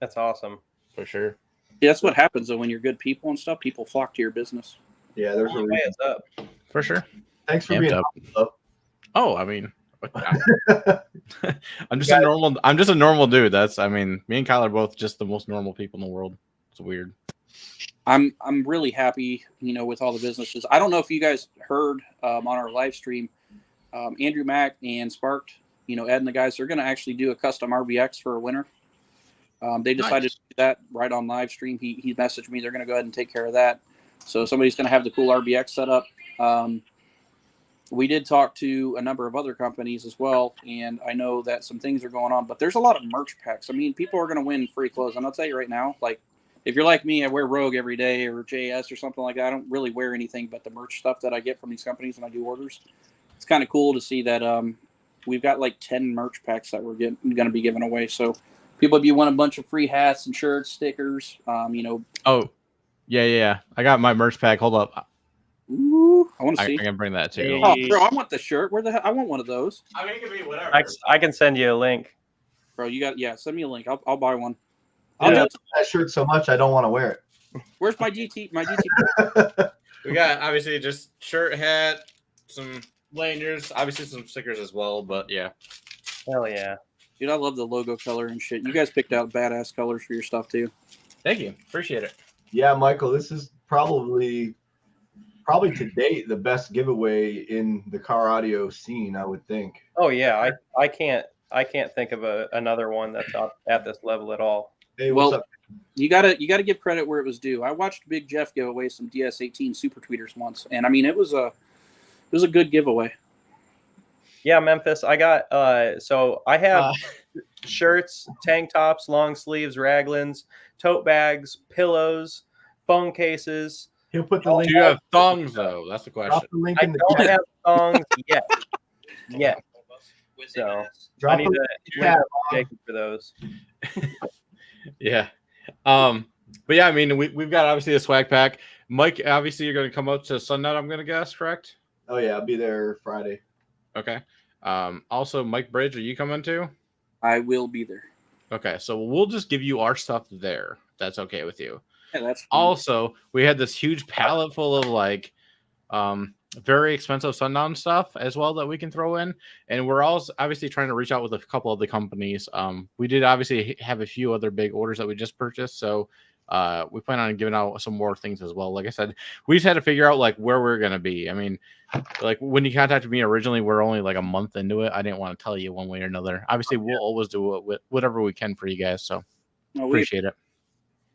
B: That's awesome.
E: For sure.
C: Yeah, that's what happens though when you're good people and stuff. People flock to your business.
A: Yeah, there's a reason.
B: It's up.
E: For sure.
A: Thanks for being up.
E: Oh, I mean, I'm just a normal dude. Me and Kyle are both just the most normal people in the world. It's weird.
C: I'm really happy, with all the businesses. I don't know if you guys heard on our live stream, Andrew Mack and Sparked, Ed and the guys, they're going to actually do a custom RBX for a winner. They decided to do that right on live stream. He messaged me. They're going to go ahead and take care of that. So somebody's going to have the cool RBX set up. We did talk to a number of other companies as well, and I know that some things are going on, but there's a lot of merch packs. I mean, people are going to win free clothes. And I'll tell you right now, like, if you're like me, I wear Rogue every day or JS or something like that. I don't really wear anything but the merch stuff that I get from these companies when I do orders. It's kind of cool to see that we've got like 10 merch packs that we're going to be giving away. So people, if you want a bunch of free hats and shirts, stickers,
E: Oh, yeah. I got my merch pack. Hold up.
C: Ooh, I want to see.
E: I can bring that too.
C: Oh, bro, I want the shirt. Where the hell? I want one of those.
E: I mean, it can be whatever.
B: I can send you a link.
C: Bro, send me a link. I'll buy one.
A: I love that shirt so much I don't want to wear it.
C: Where's my DT?
E: We got obviously just shirt, hat, some lanyards, obviously some stickers as well. But yeah,
B: Hell yeah,
C: dude, I love the logo color and shit. You guys picked out badass colors for your stuff too.
E: Thank you, appreciate it.
A: Yeah, Michael, this is probably to date the best giveaway in the car audio scene, I would think.
B: Oh yeah, I can't think of another one that's up at this level at all.
A: Hey, what's up?
C: You gotta give credit where it was due. I watched Big Jeff give away some DS18 super tweeters once, and I mean it was a good giveaway.
B: Yeah, Memphis. I got so I have shirts, tank tops, long sleeves, raglans, tote bags, pillows, phone cases.
A: He'll put the link.
E: Do you have thongs though? That's the question.
A: Drop the link
B: I
A: in the
B: don't
A: chat.
B: have thongs yet. Yet. So I need to take for those.
E: Yeah. But yeah, I mean, we've got obviously a swag pack. Mike, obviously you're going to come up to Sundown, I'm going to guess, correct?
A: Oh yeah, I'll be there Friday.
E: Okay. Also, Mike Bridge, are you coming too?
C: I will be there.
E: Okay, so we'll just give you our stuff there. That's okay with you.
C: Yeah, that's fine.
E: Also, we had this huge pallet full of like very expensive sundown stuff as well that we can throw in, and we're also obviously trying to reach out with a couple of the companies. We did obviously have a few other big orders that we just purchased, so we plan on giving out some more things as well. Like I said, we just had to figure out like where we're gonna be. I mean, like when you contacted me originally, we're only like a month into it. I didn't want to tell you one way or another. Obviously, we'll always do it with whatever we can for you guys, so
C: No, we
E: appreciate it.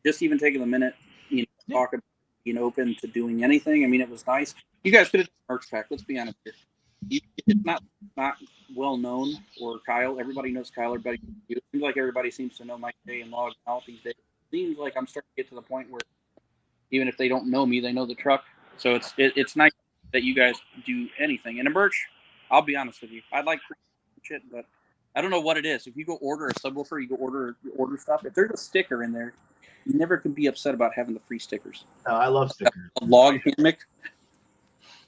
C: just even taking a minute, talk about being open to doing anything. I mean, it was nice. You guys could have done merch pack. Let's be honest here. It's not well known, or Kyle. Everybody knows Kyle. Everybody knows you. It seems like everybody seems to know Mike J and Log out these days. It seems like I'm starting to get to the point where even if they don't know me, they know the truck. So it's nice that you guys do anything. And a merch, I'll be honest with you, I like shit, but I don't know what it is. If you go order a subwoofer, you go order stuff. If there's a sticker in there, you never can be upset about having the free stickers.
A: No, I love stickers.
C: A log hammock.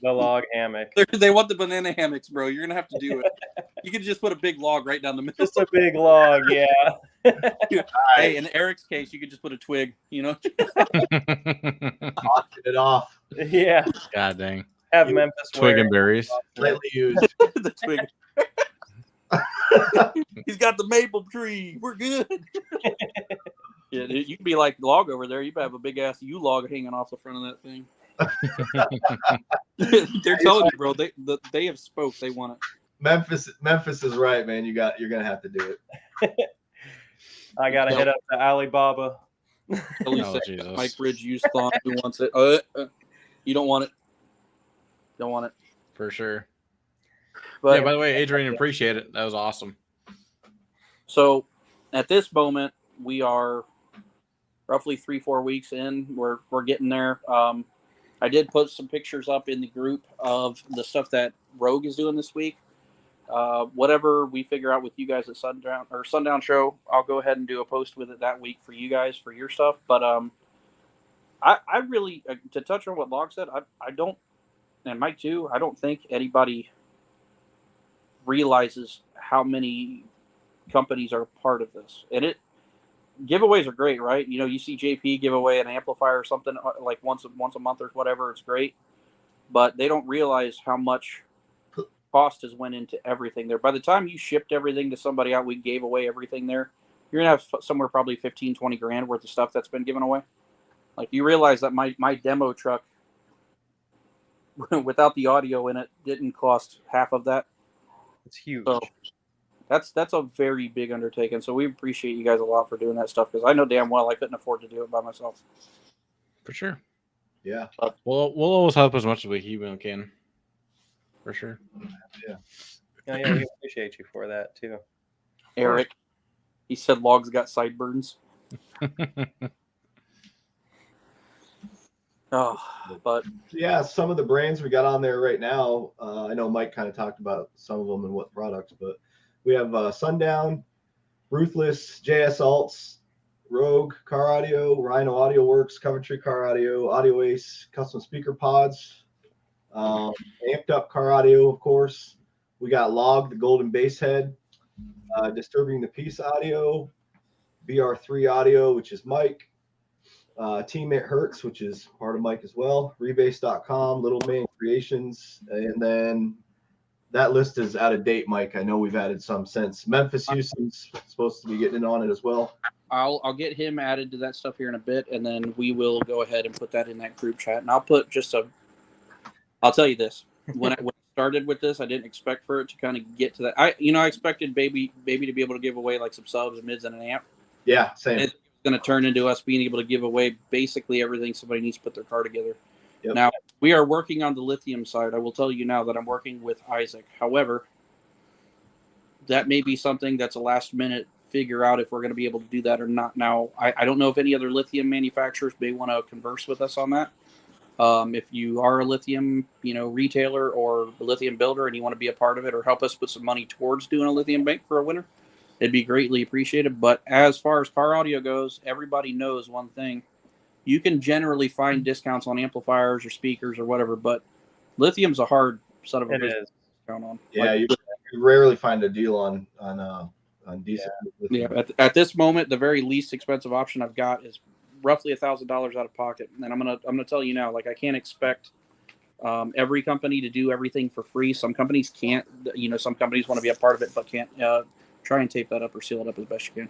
B: The log hammock.
C: They want the banana hammocks, bro. You're gonna have to do it. You could just put a big log right down the middle.
B: Just a big log, yeah.
C: Hey, in Eric's case, you could just put a twig.
A: Auction it off.
B: Yeah.
E: God dang.
B: Have Memphis
E: Twig
B: wear
E: and berries.
A: Slightly used.
C: the twig. He's got the maple tree. We're good. Yeah, you could be like log over there. You have a big ass U log hanging off the front of that thing. They're telling you, bro. They have spoke. They want it.
A: Memphis is right, man. You're gonna have to do it.
B: I gotta hit up the Alibaba.
E: Oh, Jesus.
C: Mike Bridge used thought. Who wants it? You don't want it. Don't want it.
E: For sure.
C: But
E: yeah, by the way, Adrian, appreciate it. That was awesome.
C: So at this moment, we are roughly 3-4 weeks in. We're getting there. I did put some pictures up in the group of the stuff that Rogue is doing this week. Whatever we figure out with you guys at Sundown Show, I'll go ahead and do a post with it that week for you guys for your stuff. But I really, to touch on what Log said, I don't, and Mike too, I don't think anybody realizes how many companies are part of this. And giveaways are great, right? You know, you see JP give away an amplifier or something like once a month or whatever. It's great, but they don't realize how much cost has went into everything there. By the time you shipped everything to somebody out, we gave away everything there. You're gonna have somewhere probably 15-20 grand worth of stuff that's been given away. Like, you realize that my demo truck without the audio in it didn't cost half of that.
B: It's huge.
C: So that's a very big undertaking. So we appreciate you guys a lot for doing that stuff, because I know damn well I couldn't afford to do it by myself.
E: For sure.
A: Yeah.
E: We'll always help as much as we can. For sure.
A: Yeah.
B: Yeah, we appreciate you for that too.
C: Eric, he said Log's got sideburns. Oh, but
A: yeah, some of the brands we got on there right now. I know Mike kind of talked about some of them and what products, but we have Sundown, Ruthless, JS Alts, Rogue Car Audio, Rhino Audio Works, Coventry Car Audio, Audio Ace, Custom Speaker Pods, Amped Up Car Audio, of course. We got Log, the Golden Bass Head, Disturbing the Peace Audio, BR3 Audio, which is Mike. Team It Hurts, which is part of Mike as well, rebase.com, Little Man Creations, and then that list is out of date, Mike. I know we've added some since. Memphis Houston's supposed to be getting in on it as well.
C: I'll get him added to that stuff here in a bit, and then we will go ahead and put that in that group chat. And I'll put I'll tell you this. When I started with this, I didn't expect for it to kind of get to that. I expected baby to be able to give away like some subs, mids, and an amp.
A: Yeah, same.
C: It's going to turn into us being able to give away basically everything somebody needs to put their car together.
A: Yep.
C: Now, we are working on the lithium side. I will tell you now that I'm working with Isaac. However, that may be something that's a last minute figure out if we're going to be able to do that or not. Now, I don't know if any other lithium manufacturers may want to converse with us on that. If you are a lithium, retailer or a lithium builder and you want to be a part of it or help us put some money towards doing a lithium bank for a winner, it'd be greatly appreciated. But as far as car audio goes, everybody knows one thing. You can generally find discounts on amplifiers or speakers or whatever, but lithium's a hard son of a
B: It
C: business
B: is.
C: going on.
A: Yeah,
C: Like,
A: you rarely find a deal on decent.
C: yeah. At this moment, the very least expensive option I've got is roughly $1,000 out of pocket, and I'm gonna tell you now, like I can't expect every company to do everything for free. Some companies can't. Some companies want to be a part of it, but can't. Try and tape that up or seal it up as best you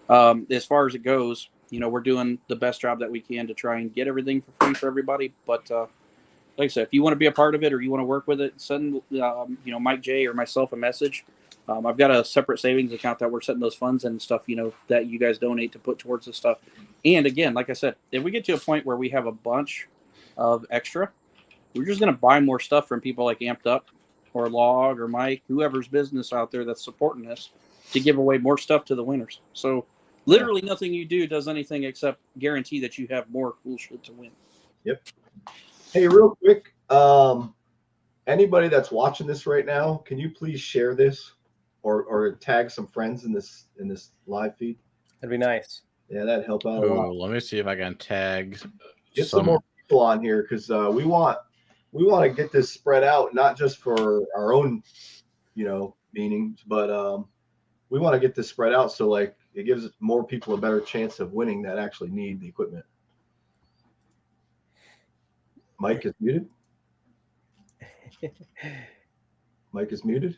C: can. As far as it goes, we're doing the best job that we can to try and get everything for free for everybody. But like I said, if you want to be a part of it or you want to work with it, send Mike J or myself a message. I've got a separate savings account that we're setting those funds and stuff, that you guys donate to put towards this stuff. And again, like I said, if we get to a point where we have a bunch of extra, we're just going to buy more stuff from people like Amped Up or Log or Mike, whoever's business out there that's supporting this, to give away more stuff to the winners. So literally nothing you do does anything except guarantee that you have more cool shit to win.
A: Yep. Hey, real quick, anybody that's watching this right now, can you please share this or tag some friends in this live feed?
B: That'd be nice.
A: Yeah, that'd help out a lot.
E: Let me see if I can tag
A: Get some more people on here because we want to get this spread out, not just for our own, meanings, but we want to get this spread out so like it gives more people a better chance of winning that actually need the equipment. Mike is muted. Mike is muted.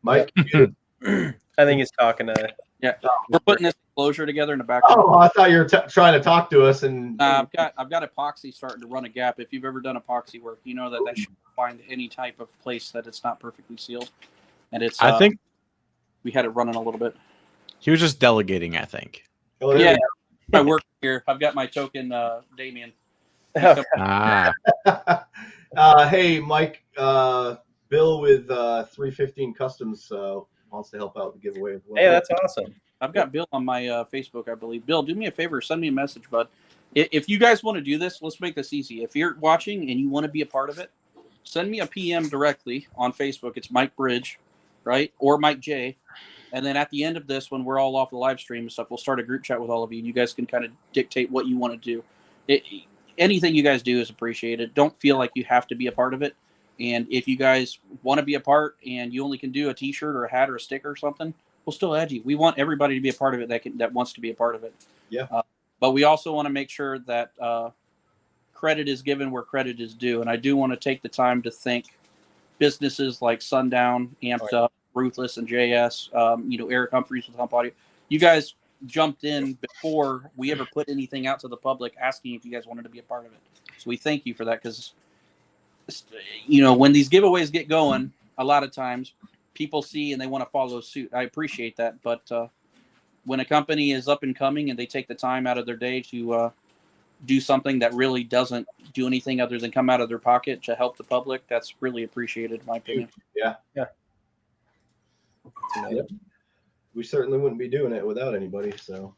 A: Mike. Muted.
B: I think he's talking to.
C: Yeah, we're putting this enclosure together in the background.
A: Oh, I thought you were trying to talk to us, and
C: I've got epoxy starting to run a gap. If you've ever done epoxy work, you know that should find any type of place that it's not perfectly sealed. And it's.
E: I think
C: we had it running a little bit.
E: he was just delegating. I think.
A: oh,
C: Yeah, my work here. I've got my token, Damien.
A: Hey, Mike. Bill with 315 Customs wants to help out the giveaway as well.
B: Hey, that's awesome.
C: I've got Bill on my Facebook, I believe. Bill, do me a favor. Send me a message, bud. If you guys want to do this, let's make this easy. If you're watching and you want to be a part of it, send me a PM directly on Facebook. It's Mike Bridge, right? Or Mike J. And then at the end of this, when we're all off the live stream and stuff, we'll start a group chat with all of you. And you guys can kind of dictate what you want to do. Anything you guys do is appreciated. Don't feel like you have to be a part of it. And if you guys want to be a part and you only can do a T-shirt or a hat or a sticker or something, we'll still add you. We want everybody to be a part of it that wants to be a part of it.
A: Yeah.
C: But we also want to make sure that credit is given where credit is due. And I do want to take the time to thank businesses like Sundown, Amped Up, Ruthless, and JS. Eric Humphreys with Hump Audio. You guys jumped in before we ever put anything out to the public asking if you guys wanted to be a part of it. So we thank you for that because, when these giveaways get going, a lot of times people see and they want to follow suit. I appreciate that. But when a company is up and coming and they take the time out of their day to do something that really doesn't do anything other than come out of their pocket to help the public, that's really appreciated, in my opinion.
A: Yeah. We certainly wouldn't be doing it without anybody. So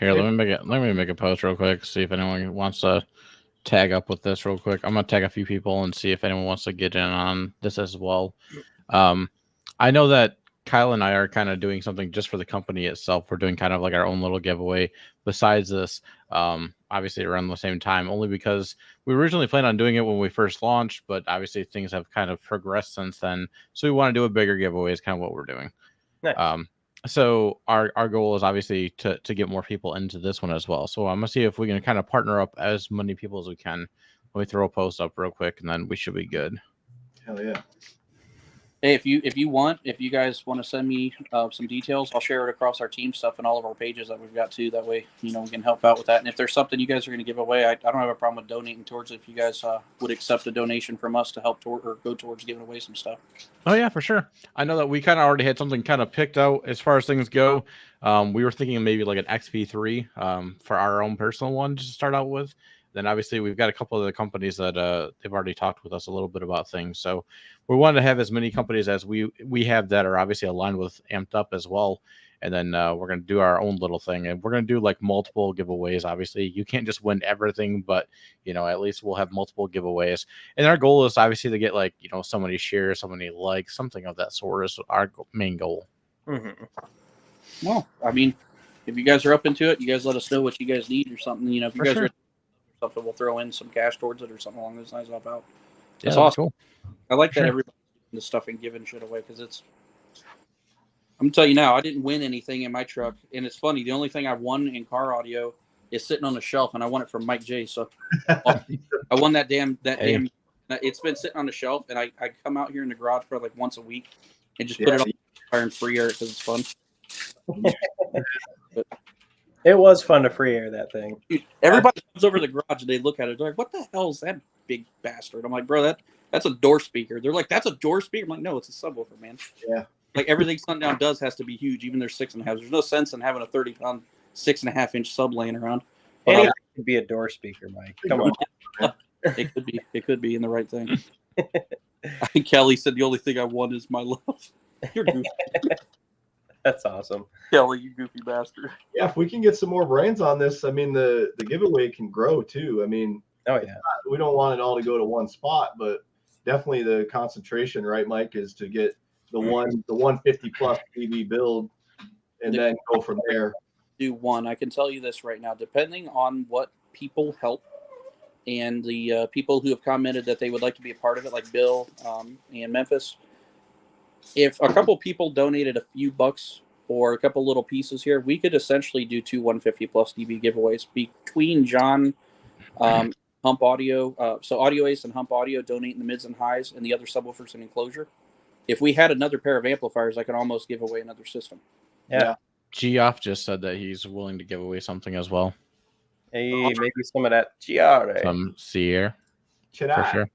E: Here, let me make a post real quick. See if anyone wants to tag up with this real quick. I'm gonna tag a few people and see if anyone wants to get in on this as well. I know that Kyle and I are kind of doing something just for the company itself. We're doing kind of like our own little giveaway. Besides this, obviously around the same time, only because we originally planned on doing it when we first launched, but obviously things have kind of progressed since then. So we want to do a bigger giveaway is kind of what we're doing.
B: Nice.
E: So our goal is obviously to get more people into this one as well. So I'm gonna see if we can kind of partner up as many people as we can. Let me throw a post up real quick, and then we should be good.
A: hell yeah.
C: Hey, if you guys want to send me some details, I'll share it across our team stuff and all of our pages that we've got too. That way, we can help out with that. And if there's something you guys are going to give away, I don't have a problem with donating towards it. If you guys would accept a donation from us to help or go towards giving away some stuff.
E: Oh yeah, for sure. I know that we kind of already had something kind of picked out as far as things go. We were thinking maybe like an XP3 for our own personal one to start out with. Then obviously we've got a couple of the companies that they've already talked with us a little bit about things. So we wanted to have as many companies as we have that are obviously aligned with Amped Up as well. And then we're going to do our own little thing, and we're going to do like multiple giveaways. Obviously you can't just win everything, but at least we'll have multiple giveaways. And our goal is obviously to get like, so many shares, so many likes, something of that sort is our main goal.
B: Mm-hmm.
C: Well, I mean, if you guys are up into it, you guys let us know what you guys need or something. If you guys are something, we'll throw in some cash towards it or something along those lines. Help out. That's
E: Yeah,
C: awesome.
E: cool.
C: I like
E: Sure.
C: that everybody's doing this stuff and giving shit away because it's. I'm telling you now, I didn't win anything in my truck, and it's funny. The only thing I've won in car audio is sitting on the shelf, and I won it from Mike J. So I won that damn.
E: Hey.
C: It's been sitting on the shelf, and I come out here in the garage for like once a week and just
A: Yeah,
C: put it on fire and free air because it's fun.
B: It was fun to free air that thing.
C: Dude, everybody comes over to the garage and they look at it. They're like, "What the hell is that big bastard?" I'm like, "Bro, that's a door speaker." They're like, "That's a door speaker." I'm like, "No, it's a subwoofer, man."
A: Yeah.
C: Like everything Sundown does has to be huge, even their 6.5. There's no sense in having a 30-pound, 6.5-inch sub laying around. But
B: Anything could be a door speaker, Mike. Come on.
C: it could be. It could be in the right thing. I think Kelly said the only thing I want is my love. You're goofy,
B: That's awesome.
C: Kelly. You goofy bastard.
A: Yeah, if we can get some more brains on this, I mean, the giveaway can grow too. I mean,
B: Oh yeah.
A: we don't want it all to go to one spot, but definitely the concentration, right, Mike, is to get the 150 plus DB build, and then go from there.
C: Do one. I can tell you this right now. Depending on what people help, and the people who have commented that they would like to be a part of it, like Bill and Memphis. If a couple people donated a few bucks or a couple little pieces here, we could essentially do 2 150 plus DB giveaways between John, Hump Audio, so Audio Ace and Hump Audio donating the mids and highs and the other subwoofers and enclosure. If we had another pair of amplifiers, I could almost give away another system.
B: Yeah.
E: Geoff just said that he's willing to give away something as well.
B: Hey, maybe some of that giveaway.
E: Some Sierra,
A: Should
E: for
A: I?
E: sure.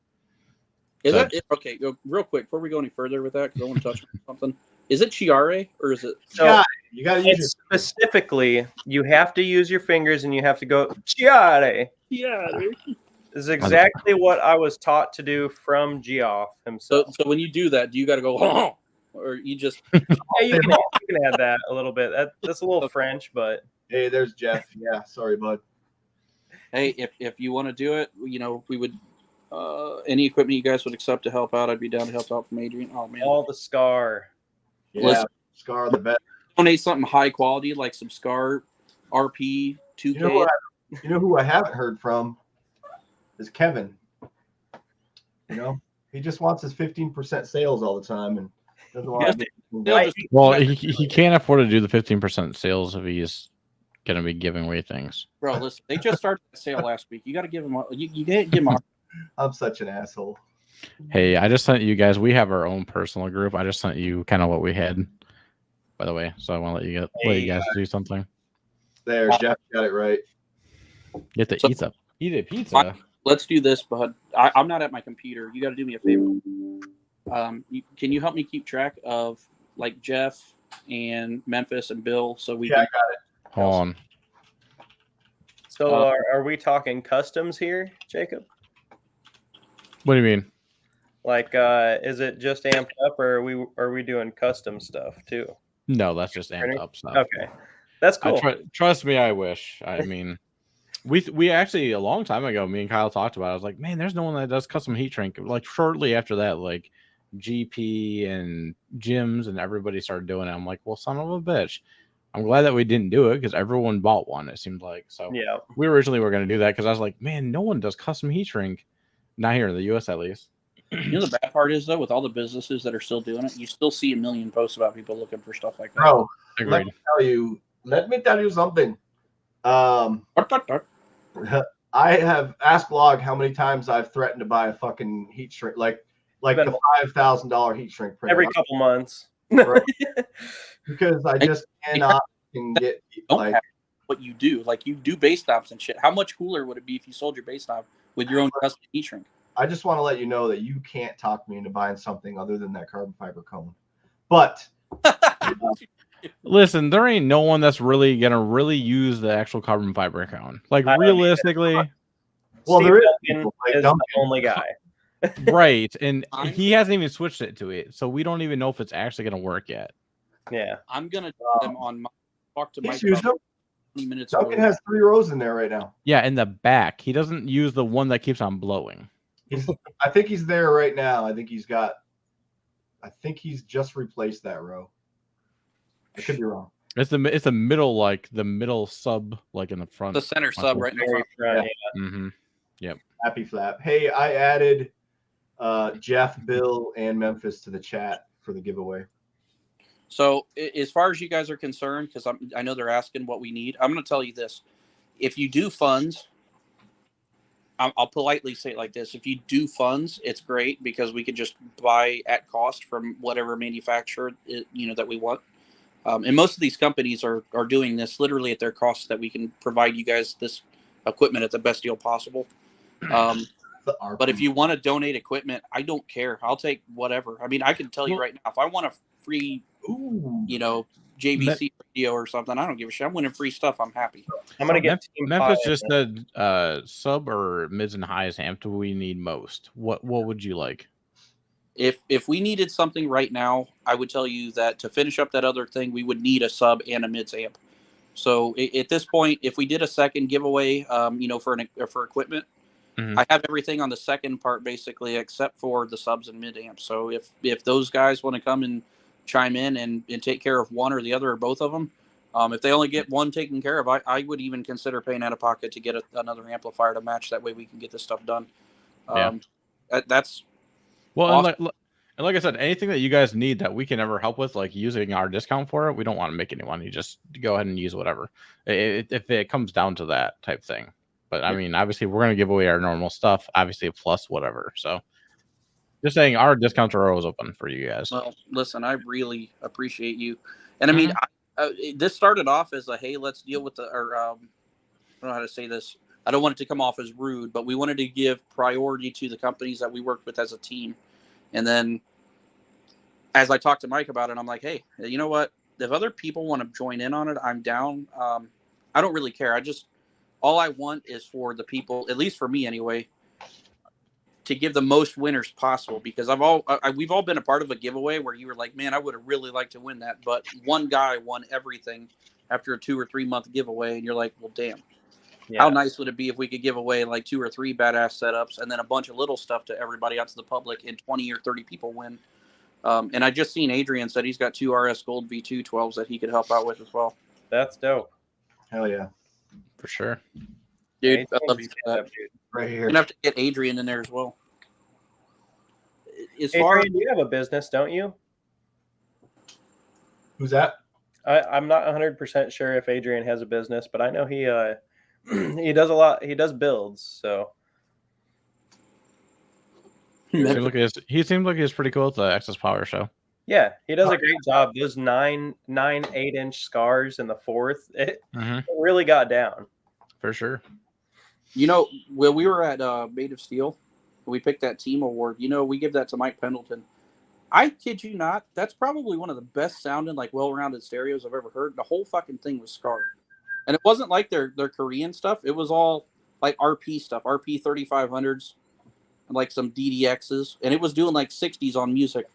C: Is
E: So-
C: that it? Okay? Real quick before we go any further with that, because I want to touch on something. Is it Chiare or is it?
B: So
A: You got to use
B: it's specifically you have to use your fingers and you have to go giare.
C: Yeah.
B: Is exactly what I was taught to do from Geoff
C: So,
B: himself.
C: so when you do that, do you got to go, oh, or you just?
B: Yeah, you can add that a little bit. That's a little French, but
A: Hey, there's Jeff. Yeah, sorry, bud.
C: Hey, if you want to do it, you know, we would. Any equipment you guys would accept to help out, I'd be down to help out from Adrian. Oh man,
B: all the scar.
A: Yeah,
C: Listen.
A: Scar the vet.
C: donate something high quality like some Scar RP 2K.
A: You know who I haven't heard from is Kevin. You know, he just wants his 15% sales all the time and doesn't want to
C: They'll just-
E: Well, he can't afford to do the 15% sales if he's going to be giving away things.
C: Bro, listen, they just started the sale last week. You got to give them. You can't give them.
A: I'm such an asshole.
E: Hey, I just sent you guys. We have our own personal group. I just sent you kind of what we had, by the way. So I want to let you guys do something.
A: There, Jeff got it right.
E: Get the
C: So-
E: eat a pizza.
C: Let's do this, bud. I'm not at my computer. You got to do me a favor. Can you help me keep track of like Jeff and Memphis and Bill so we
A: Yeah, I
C: can?
A: got it.
E: Hold on.
B: So are we talking customs here, Jacob?
E: What do you mean?
B: Like, is it just amped up, or are we doing custom stuff too?
E: No, that's just amped up stuff.
B: Okay, that's cool.
E: Trust me, I wish. I mean, we actually a long time ago, me and Kyle talked about it. I was like, man, there's no one that does custom heat shrink. Like shortly after that, like GP and gyms and everybody started doing it. I'm like, well, son of a bitch. I'm glad that we didn't do it because everyone bought one. It seemed like so.
B: Yeah.
E: We originally were going to do that because I was like, man, no one does custom heat shrink. Not here in the U.S. at least.
C: You know the bad part is though, with all the businesses that are still doing it, you still see a million posts about people looking for stuff like that.
A: Bro,
E: Agreed.
A: let me tell you something. I have asked Log how many times I've threatened to buy a fucking heat shrink, like the $5,000 heat shrink printer.
B: Every couple months.
A: Right. Because I just cannot get
C: Don't
A: like
C: have what you do. Like you do base stops and shit. How much cooler would it be if you sold your base stop with your own custom heat shrink?
A: I just want to let you know that you can't talk me into buying something other than that carbon fiber cone. But
E: Listen, there ain't no one that's really gonna use the actual carbon fiber cone. Like
B: I don't
E: realistically,
A: well,
B: Steve
A: there is
B: Duncan
A: people like
B: is
A: Duncan.
B: the only guy.
E: right? And
C: I'm-
E: he hasn't even switched it to it, so we don't even know if it's actually gonna work yet.
B: Yeah.
C: I'm gonna them on my talk to Mike
A: He's used
C: about
A: them.
C: 20 minutes
A: Duncan
C: ago.
A: has 3 rows in there right now.
E: Yeah, in the back, he doesn't use the one that keeps on blowing.
A: I think he's there right now. I think he's just replaced that row. I could be wrong.
E: It's the middle, like the middle sub, like in the front.
C: The center sub right in the
B: Very
C: front.
B: front,
E: Mm-hmm.
A: Happy flap. Hey, I added Jeff, Bill, and Memphis to the chat for the giveaway.
C: So as far as you guys are concerned, because I know they're asking what we need, I'm going to tell you this. If you do funds, I'll politely say it like this. If you do funds, it's great because we can just buy at cost from whatever manufacturer that we want. And most of these companies are doing this literally at their cost, that we can provide you guys this equipment at the best deal possible. But if you want to donate equipment, I don't care. I'll take whatever. I mean, I can tell you right now, if I want a free, JVC radio or something, I don't give a shit. I'm winning free stuff. I'm happy.
B: I'm gonna get
E: Memphis just said sub or mids and highs amp do we need most? What would you like?
C: If we needed something right now, I would tell you that to finish up that other thing, we would need a sub and a mids amp. So at this point, if we did a second giveaway, for equipment, I have everything on the second part basically, except for the subs and mid amps. So if those guys want to come and chime in and take care of one or the other or both of them, if they only get one taken care of, I would even consider paying out of pocket to get another amplifier to match. That way we can get this stuff done. That's
E: well,
C: awesome.
E: and like I said, anything that you guys need that we can ever help with, like using our discount for it, we don't want to make any money. Just go ahead and use whatever. If it comes down to that type thing. But I mean, obviously, we're going to give away our normal stuff, obviously, plus whatever. So just saying, our discounts are always open for you guys.
C: Well, listen, I really appreciate you. And I mean, this started off as a, hey, let's deal with I don't know how to say this. I don't want it to come off as rude, but we wanted to give priority to the companies that we worked with as a team. And then as I talked to Mike about it, I'm like, hey, you know what? If other people want to join in on it, I'm down. I don't really care. All I want is for the people, at least for me anyway, to give the most winners possible, because we've all been a part of a giveaway where you were like, man, I would have really liked to win that, but one guy won everything after a 2 or 3 month giveaway, and you're like, well, damn. Yeah. How nice would it be if we could give away like 2 or 3 badass setups and then a bunch of little stuff to everybody out to the public, and 20 or 30 people win. And I just seen Adrian said he's got 2 RS Gold V2 12s that he could help out with as well.
B: That's dope.
A: Hell yeah.
E: For sure.
C: Dude, I love you for that.
A: Right here.
C: You're going to have to get Adrian in there as well.
B: Adrian, you have a business, don't you?
A: Who's that?
B: I'm not 100% sure if Adrian has a business, but I know he he does a lot. He does builds, so.
E: He seems like he's pretty cool at the Access Power show.
B: Yeah, he does a great job. Those 9 8-inch scars in the fourth, it really got down.
E: For sure.
C: You know, when we were at Made of Steel, we picked that team award. You know, we give that to Mike Pendleton. I kid you not, that's probably one of the best sounding, like, well-rounded stereos I've ever heard. The whole fucking thing was scarred. And it wasn't like their Korean stuff. It was all like RP stuff, RP 3500s, and like some DDXs. And it was doing like 60s on music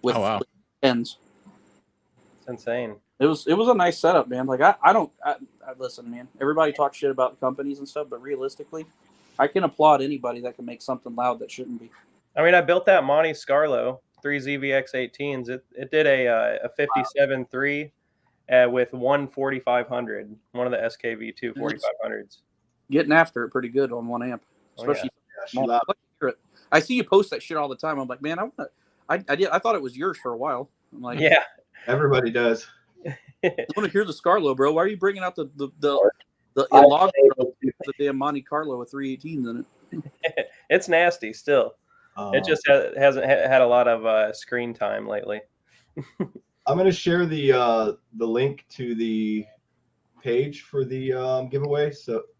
C: with 10s.
B: It's insane.
C: It was a nice setup, man. Like, I listen, man. Everybody talks shit about companies and stuff, but realistically, I can applaud anybody that can make something loud that shouldn't be.
B: I mean, I built that Monte Scarlo 3 ZVX18s. It did a 57.3 with one 4500, one of the SKV2 4500s.
C: Getting after it pretty good on one amp, especially. I see you post that shit all the time. I'm like, man, I thought it was yours for a while. I'm like,
B: yeah,
A: everybody does.
C: I want to hear the Scarlo, bro. Why are you bringing out the log the damn Monte Carlo with 318s in it?
B: It's nasty still. It just hasn't had a lot of screen time lately.
A: I'm going to share the link to the page for the giveaway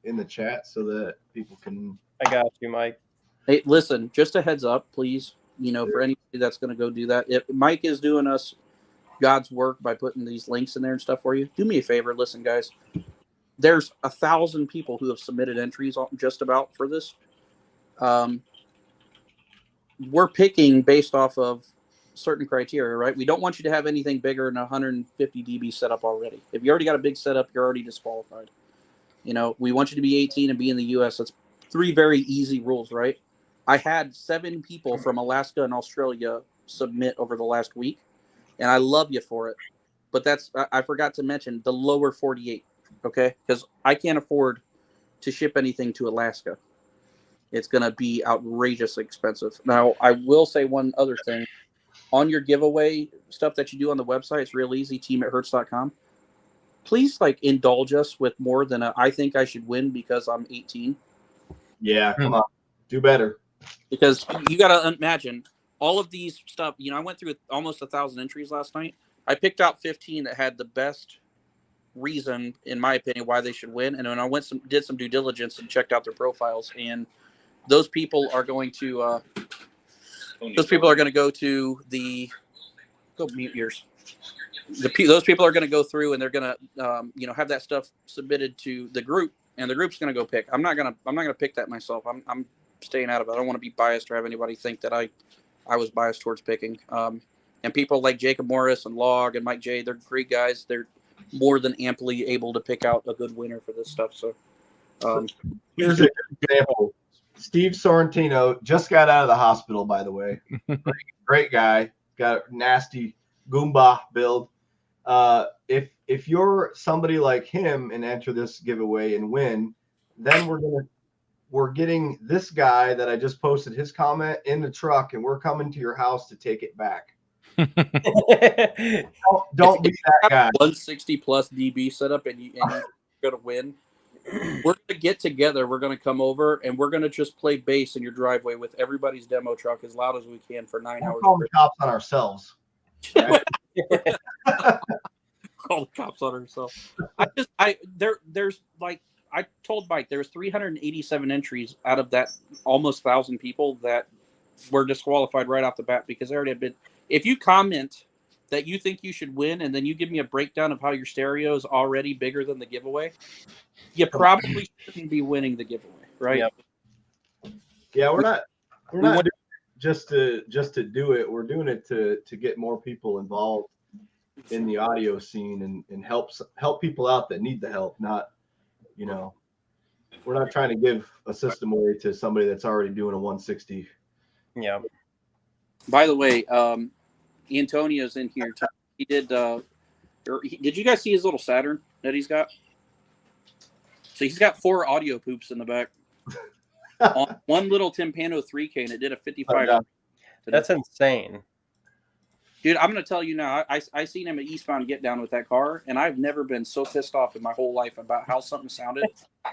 A: in the chat so that people can.
B: I got you, Mike.
C: Hey, listen, just a heads up, please. You know, for anybody that's going to go do that, if Mike is doing us God's work by putting these links in there and stuff for you, do me a favor. Listen, guys, there's 1,000 people who have submitted entries just about for this. We're picking based off of certain criteria, right? We don't want you to have anything bigger than 150 dB setup already. If you already got a big setup, you're already disqualified. You know, we want you to be 18 and be in the U.S. That's 3 very easy rules, right? I had 7 people from Alaska and Australia submit over the last week, and I love you for it. But I forgot to mention the lower 48, okay? Because I can't afford to ship anything to Alaska. It's going to be outrageously expensive. Now, I will say one other thing. On your giveaway stuff that you do on the website, it's real easy, team@hertz.com. Please, like, indulge us with more than I think I should win because I'm 18.
A: Yeah, come on. Do better.
C: Because you got to imagine all of these stuff. You know, I went through almost 1,000 entries last night. I picked out 15 that had the best reason, in my opinion, why they should win. And when I did some due diligence and checked out their profiles, and those people are going to go to the go mute yours. Those people are going to go through and they're going to have that stuff submitted to the group, and the group's going to go pick. I'm not going to pick that myself. I'm staying out of it. I don't want to be biased or have anybody think that I was biased towards picking. And people like Jacob Morris and Log and Mike J, they're great guys. They're more than amply able to pick out a good winner for this stuff. So
A: here's an example. Steve Sorrentino just got out of the hospital, by the way. Great guy. Got a nasty Goomba build. If you're somebody like him and enter this giveaway and win, then we're getting this guy that I just posted his comment in the truck, and we're coming to your house to take it back. don't be that guy.
C: 160 plus DB setup, and you're gonna win. We're gonna get together. We're gonna come over, and we're gonna just play bass in your driveway with everybody's demo truck as loud as we can for 9 hours.
A: Call the cops on ourselves. Right?
C: Call the cops on ourselves. There's like I told Mike, there's 387 entries out of that almost 1,000 people that were disqualified right off the bat because they already had been. If you comment that you think you should win, and then you give me a breakdown of how your stereo is already bigger than the giveaway, you probably shouldn't be winning the giveaway, right?
B: Yep.
A: Yeah, we're not doing it just to do it. We're doing it to get more people involved in the audio scene and help people out that need the help. Not, we're not trying to give a system away to somebody that's already doing a 160.
B: Yeah.
C: By the way, Antonio's in here. He did. Did you guys see his little Saturn that he's got? So he's got 4 audio poops in the back. On one little Timpano 3K, and it did a 55.
A: Yeah.
B: That's insane.
C: Dude, I'm going to tell you now, I seen him at Eastbound Get Down with that car, and I've never been so pissed off in my whole life about how something sounded.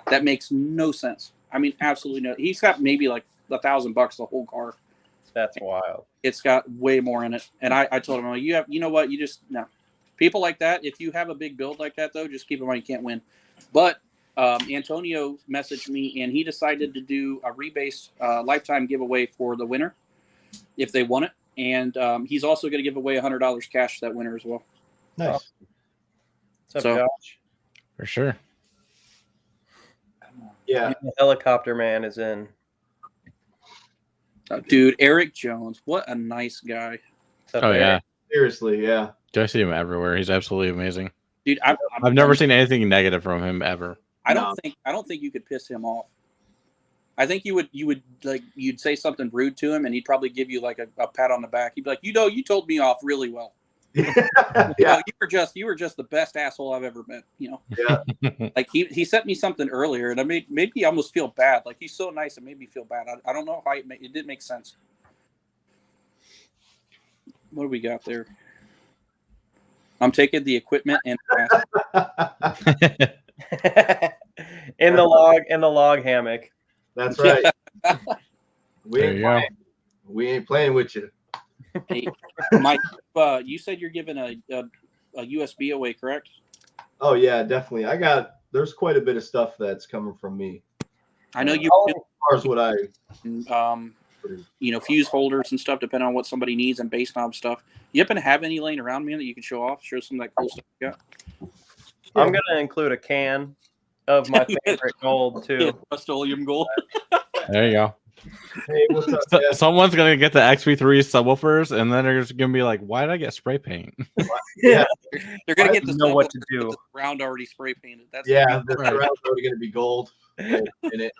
C: That makes no sense. I mean, absolutely no. He's got maybe like $1,000 the whole car.
B: That's wild.
C: It's got way more in it. And I told him, you know what? You just, no. People like that, if you have a big build like that, though, just keep in mind you can't win. But Antonio messaged me, and he decided to do a rebase lifetime giveaway for the winner if they want it. And he's also going to give away $100 cash to that winner as well.
A: Nice.
B: What's up, Josh?
E: For sure.
A: Yeah.
B: The helicopter man is in.
C: Dude, Eric Jones, what a nice guy.
E: Oh, yeah.
A: Seriously, yeah.
E: I see him everywhere. He's absolutely amazing.
C: Dude,
E: I've never seen anything negative from him ever.
C: I don't think you could piss him off. I think you would like you'd say something rude to him, and he'd probably give you like a pat on the back. He'd be like, you told me off really well.
A: Yeah.
C: You were just the best asshole I've ever met.
A: Yeah.
C: Like he sent me something earlier, and I made me almost feel bad. Like he's so nice, it made me feel bad. I don't know how it didn't make sense. What do we got there? I'm taking the equipment and
B: in the log hammock.
A: That's right.
E: There
A: We ain't playing with you.
C: Hey, Mike, you said you're giving a USB away, correct?
A: Oh yeah, definitely. There's quite a bit of stuff that's coming from me.
C: I know you.
A: As far as what I
C: fuse holders and stuff, depending on what somebody needs, and base knob stuff. You happen to have any laying around, man, that you can show off? Show some of that cool stuff you got.
B: I'm gonna include a can of my favorite gold too.
C: Rust-Oleum gold.
E: There you go.
A: Hey, what's up? Jeff?
E: Someone's gonna get the XP3 subwoofers, and then they're just gonna be like, "Why did I get spray paint?"
A: Yeah.
C: They're gonna get the
B: know what to do.
C: Round already spray painted. That's
A: The
E: right.
A: surround's already going to be gold in it.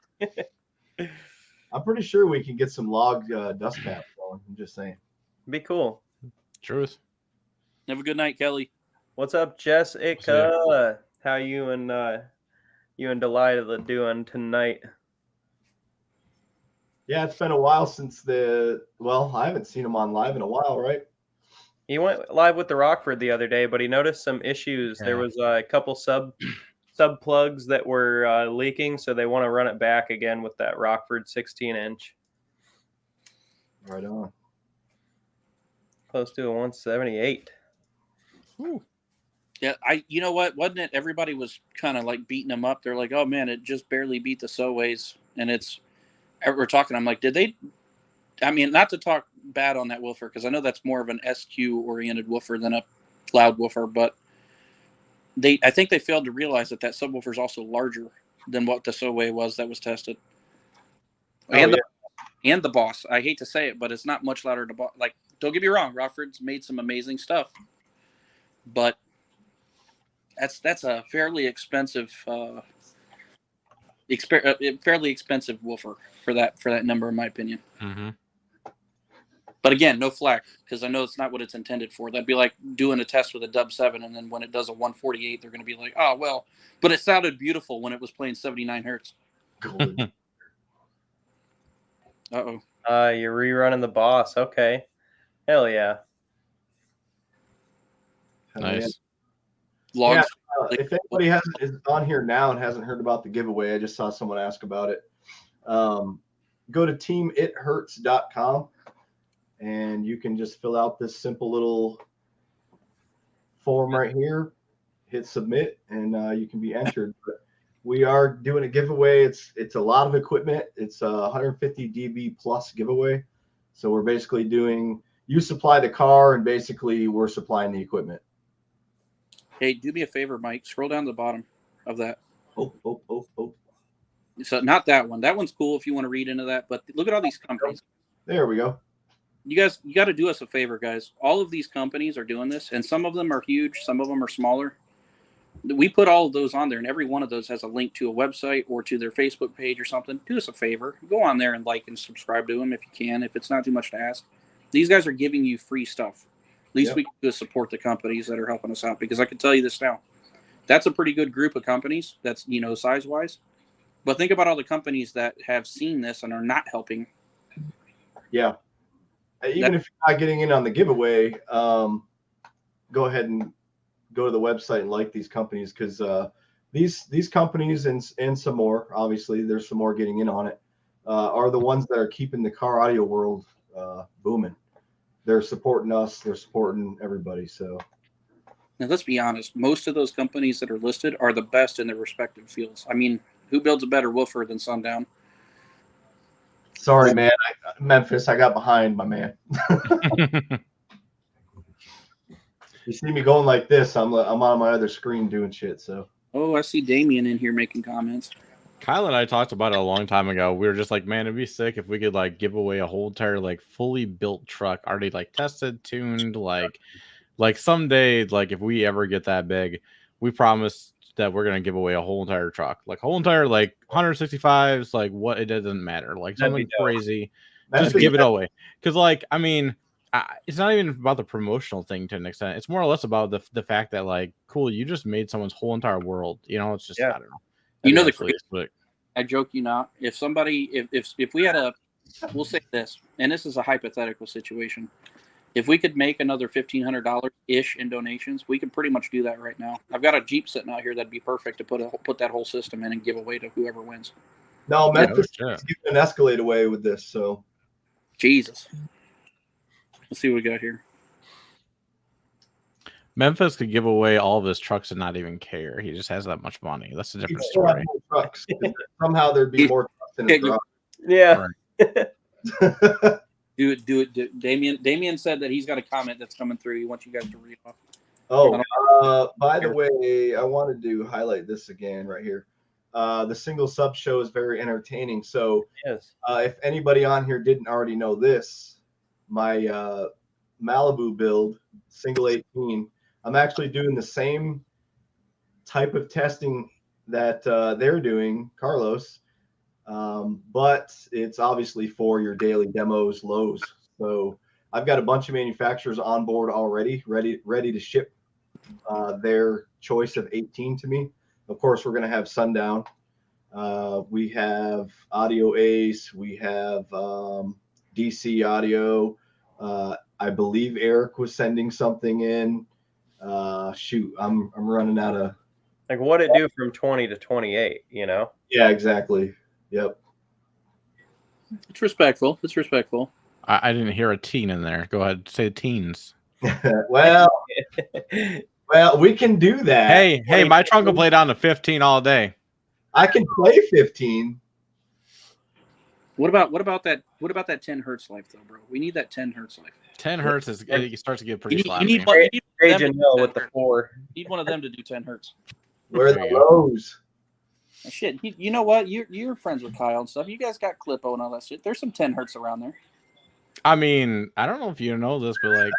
A: I'm pretty sure we can get some log dust caps going. I'm just saying.
B: Be cool.
E: Truth.
C: Have a good night, Kelly.
B: What's up, Jessica? How you and Delilah doing tonight?
A: Yeah, it's been a while since I haven't seen him on live in a while, right?
B: He went live with the Rockford the other day, but he noticed some issues. There
E: Yeah.
B: was a couple sub plugs that were leaking, so they want to run it back again with that Rockford 16-inch.
A: Right on.
B: Close to a 178.
E: Ooh.
C: Yeah, you know what? Wasn't it? Everybody was kind of like beating him up. They're like, "Oh man, it just barely beat the Soways," and we're talking. I'm like, did they? I mean, not to talk bad on that woofer because I know that's more of an SQ oriented woofer than a loud woofer, but I think they failed to realize that subwoofer is also larger than what the Soway was that was tested. And the Boss. I hate to say it, but it's not much louder to Boss. Like, don't get me wrong, Rockford's made some amazing stuff, but that's a fairly expensive fairly expensive woofer for that number, in my opinion.
E: Mm-hmm.
C: But again, no flack, because I know it's not what it's intended for. That'd be like doing a test with a Dub 7, and then when it does a 148, they're going to be like, oh, well, but it sounded beautiful when it was playing 79 hertz.
A: Golden.
C: Uh-oh.
B: You're rerunning the Boss. Okay. Hell yeah.
E: Nice.
C: Logs.
A: Yeah, if anybody is on here now and hasn't heard about the giveaway, I just saw someone ask about it. Go to teamithurts.com and you can just fill out this simple little form right here, hit submit, and you can be entered. But we are doing a giveaway. It's a lot of equipment. It's a 150 dB plus giveaway. So we're basically doing, you supply the car and basically we're supplying the equipment.
C: Hey, do me a favor, Mike. Scroll down to the bottom of that.
A: Oh.
C: So not that one. That one's cool if you want to read into that. But look at all these companies.
A: There we go.
C: You guys, you got to do us a favor, guys. All of these companies are doing this, and some of them are huge, some of them are smaller. We put all of those on there, and every one of those has a link to a website or to their Facebook page or something. Do us a favor. Go on there and like and subscribe to them if you can, if it's not too much to ask. These guys are giving you free stuff. At least we can do is support the companies that are helping us out, because I can tell you this now. That's a pretty good group of companies. That's, size-wise. But think about all the companies that have seen this and are not helping.
A: Yeah. Even if you're not getting in on the giveaway, go ahead and go to the website and like these companies, because these companies and some more, obviously there's some more getting in on it, are the ones that are keeping the car audio world booming. They're supporting us. They're supporting everybody. So
C: now, let's be honest. Most of those companies that are listed are the best in their respective fields. I mean, who builds a better woofer than Sundown?
A: sorry, man. Memphis, I got behind, my man. You see me going like this, I'm on my other screen doing shit. So.
C: Oh, I see Damien in here making comments.
E: Kyle and I talked about it a long time ago. We were just like, man, it'd be sick if we could like give away a whole entire like fully built truck, already like tested, tuned, like someday, like if we ever get that big, we promise that we're gonna give away a whole entire truck, like whole entire like 165s, like what, it doesn't matter, like something crazy. Just give it away, because like I mean, it's not even about the promotional thing to an extent. It's more or less about the fact that like, cool, you just made someone's whole entire world. It's just I don't know.
C: The crazy. I joke you not. If somebody, if we had we'll say this, and this is a hypothetical situation. If we could make another $1,500 ish in donations, we could pretty much do that right now. I've got a Jeep sitting out here that'd be perfect to put that whole system in and give away to whoever wins.
A: No, Memphis is giving an Escalade away with this. So,
C: Jesus. Let's see what we got here.
E: Memphis could give away all of his trucks and not even care. He just has that much money. That's a different story.
A: Trucks. Somehow there'd be more trucks in the truck.
B: Yeah.
C: Right. Do it. Damien said that he's got a comment that's coming through. He wants you guys to read off.
A: Oh, by the way, I wanted to highlight this again right here. The single sub show is very entertaining. So if anybody on here didn't already know this, my Malibu build, single 18, I'm actually doing the same type of testing that they're doing, Carlos, but it's obviously for your daily demos, lows. So I've got a bunch of manufacturers on board already, ready to ship their choice of 18 to me. Of course, we're going to have Sundown. We have Audio Ace. We have DC Audio. I believe Eric was sending something in. Shoot, I'm running out of.
B: Like what it do from 20 to 28, you know?
A: Yeah, exactly. Yep.
C: It's respectful. It's respectful.
E: I didn't hear a teen in there. Go ahead, say teens.
A: well, we can do that.
E: Hey, my trunk will play down to 15 all day.
A: I can play 15.
C: What about that 10 hertz life though, bro? We need that 10 hertz life.
E: 10 hertz it starts to get pretty
C: You
E: sloppy.
C: need
B: Agent Hill with the 4.
C: Need one of them to do 10 hertz.
A: Where are the lows?
C: Shit, you know what? You're friends with Kyle and stuff. You guys got Clippo and all that shit. There's some 10 hertz around there.
E: I mean, I don't know if you know this, but like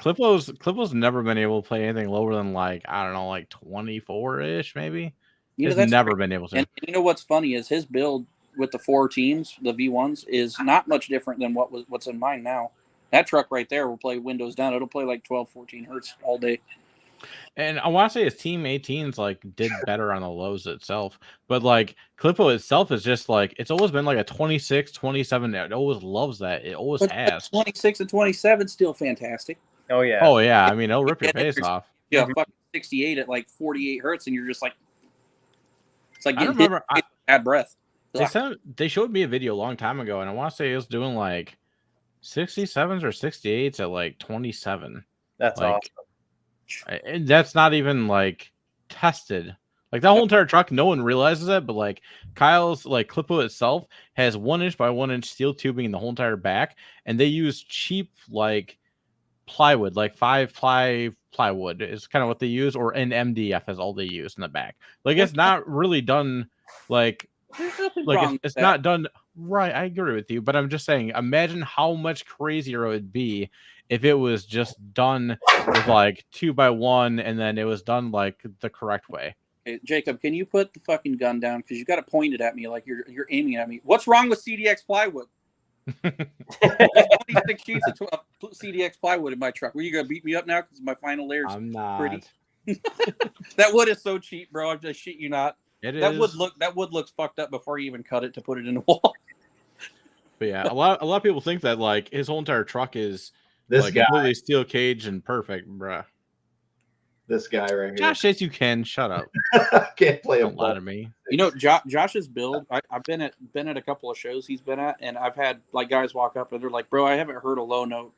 E: Clippo's never been able to play anything lower than like, I don't know, like 24-ish maybe. He's never been able to.
C: And you know what's funny is his build with the 4 teams, the V1s, is not much different than what's in mine now. That truck right there will play windows down. It'll play like 12, 14 hertz all day.
E: And I want to say his Team 18s like did better on the lows itself, but like Clippo itself is just like, it's always been like a 26, 27. It always loves that. It always has.
C: 26 and 27 still fantastic.
B: Oh yeah.
E: Oh yeah. I mean, it'll rip your face off.
C: Yeah, fucking 68 at like 48 hertz, and you're just like, it's like getting bad breath.
E: They showed me a video a long time ago, and I want to say it was doing like 67s or 68s at like 27.
B: That's
E: like,
B: awesome.
E: And that's not even like tested. Like that whole entire truck, no one realizes it, but like Kyle's like Clippo itself has 1 inch by 1 inch steel tubing in the whole entire back, and they use cheap like plywood, like 5-ply plywood is kind of what they use, or an MDF is all they use in the back. Like it's not really done like it's not done right. I agree with you, but I'm just saying, imagine how much crazier it would be if it was just done with like 2x1 and then it was done like the correct way.
C: Hey, Jacob, can you put the fucking gun down? Because you got to point it at me like you're aiming at me. What's wrong with CDX plywood? 26 sheets of CDX plywood in my truck. Were you gonna beat me up now because my final layer is pretty? That wood is so cheap, bro. I just shit you not. That wood looks fucked up before you even cut it to put it in the wall.
E: But yeah, a lot of people think that like his whole entire truck is
A: this
E: like
A: guy
E: completely steel cage and perfect, bruh.
A: This guy right here.
E: Josh says you can. Shut up.
A: Can't play
E: Don't lie to me.
C: You know, Josh's build. I've been at a couple of shows he's been at, and I've had like guys walk up and they're like, "Bro, I haven't heard a low note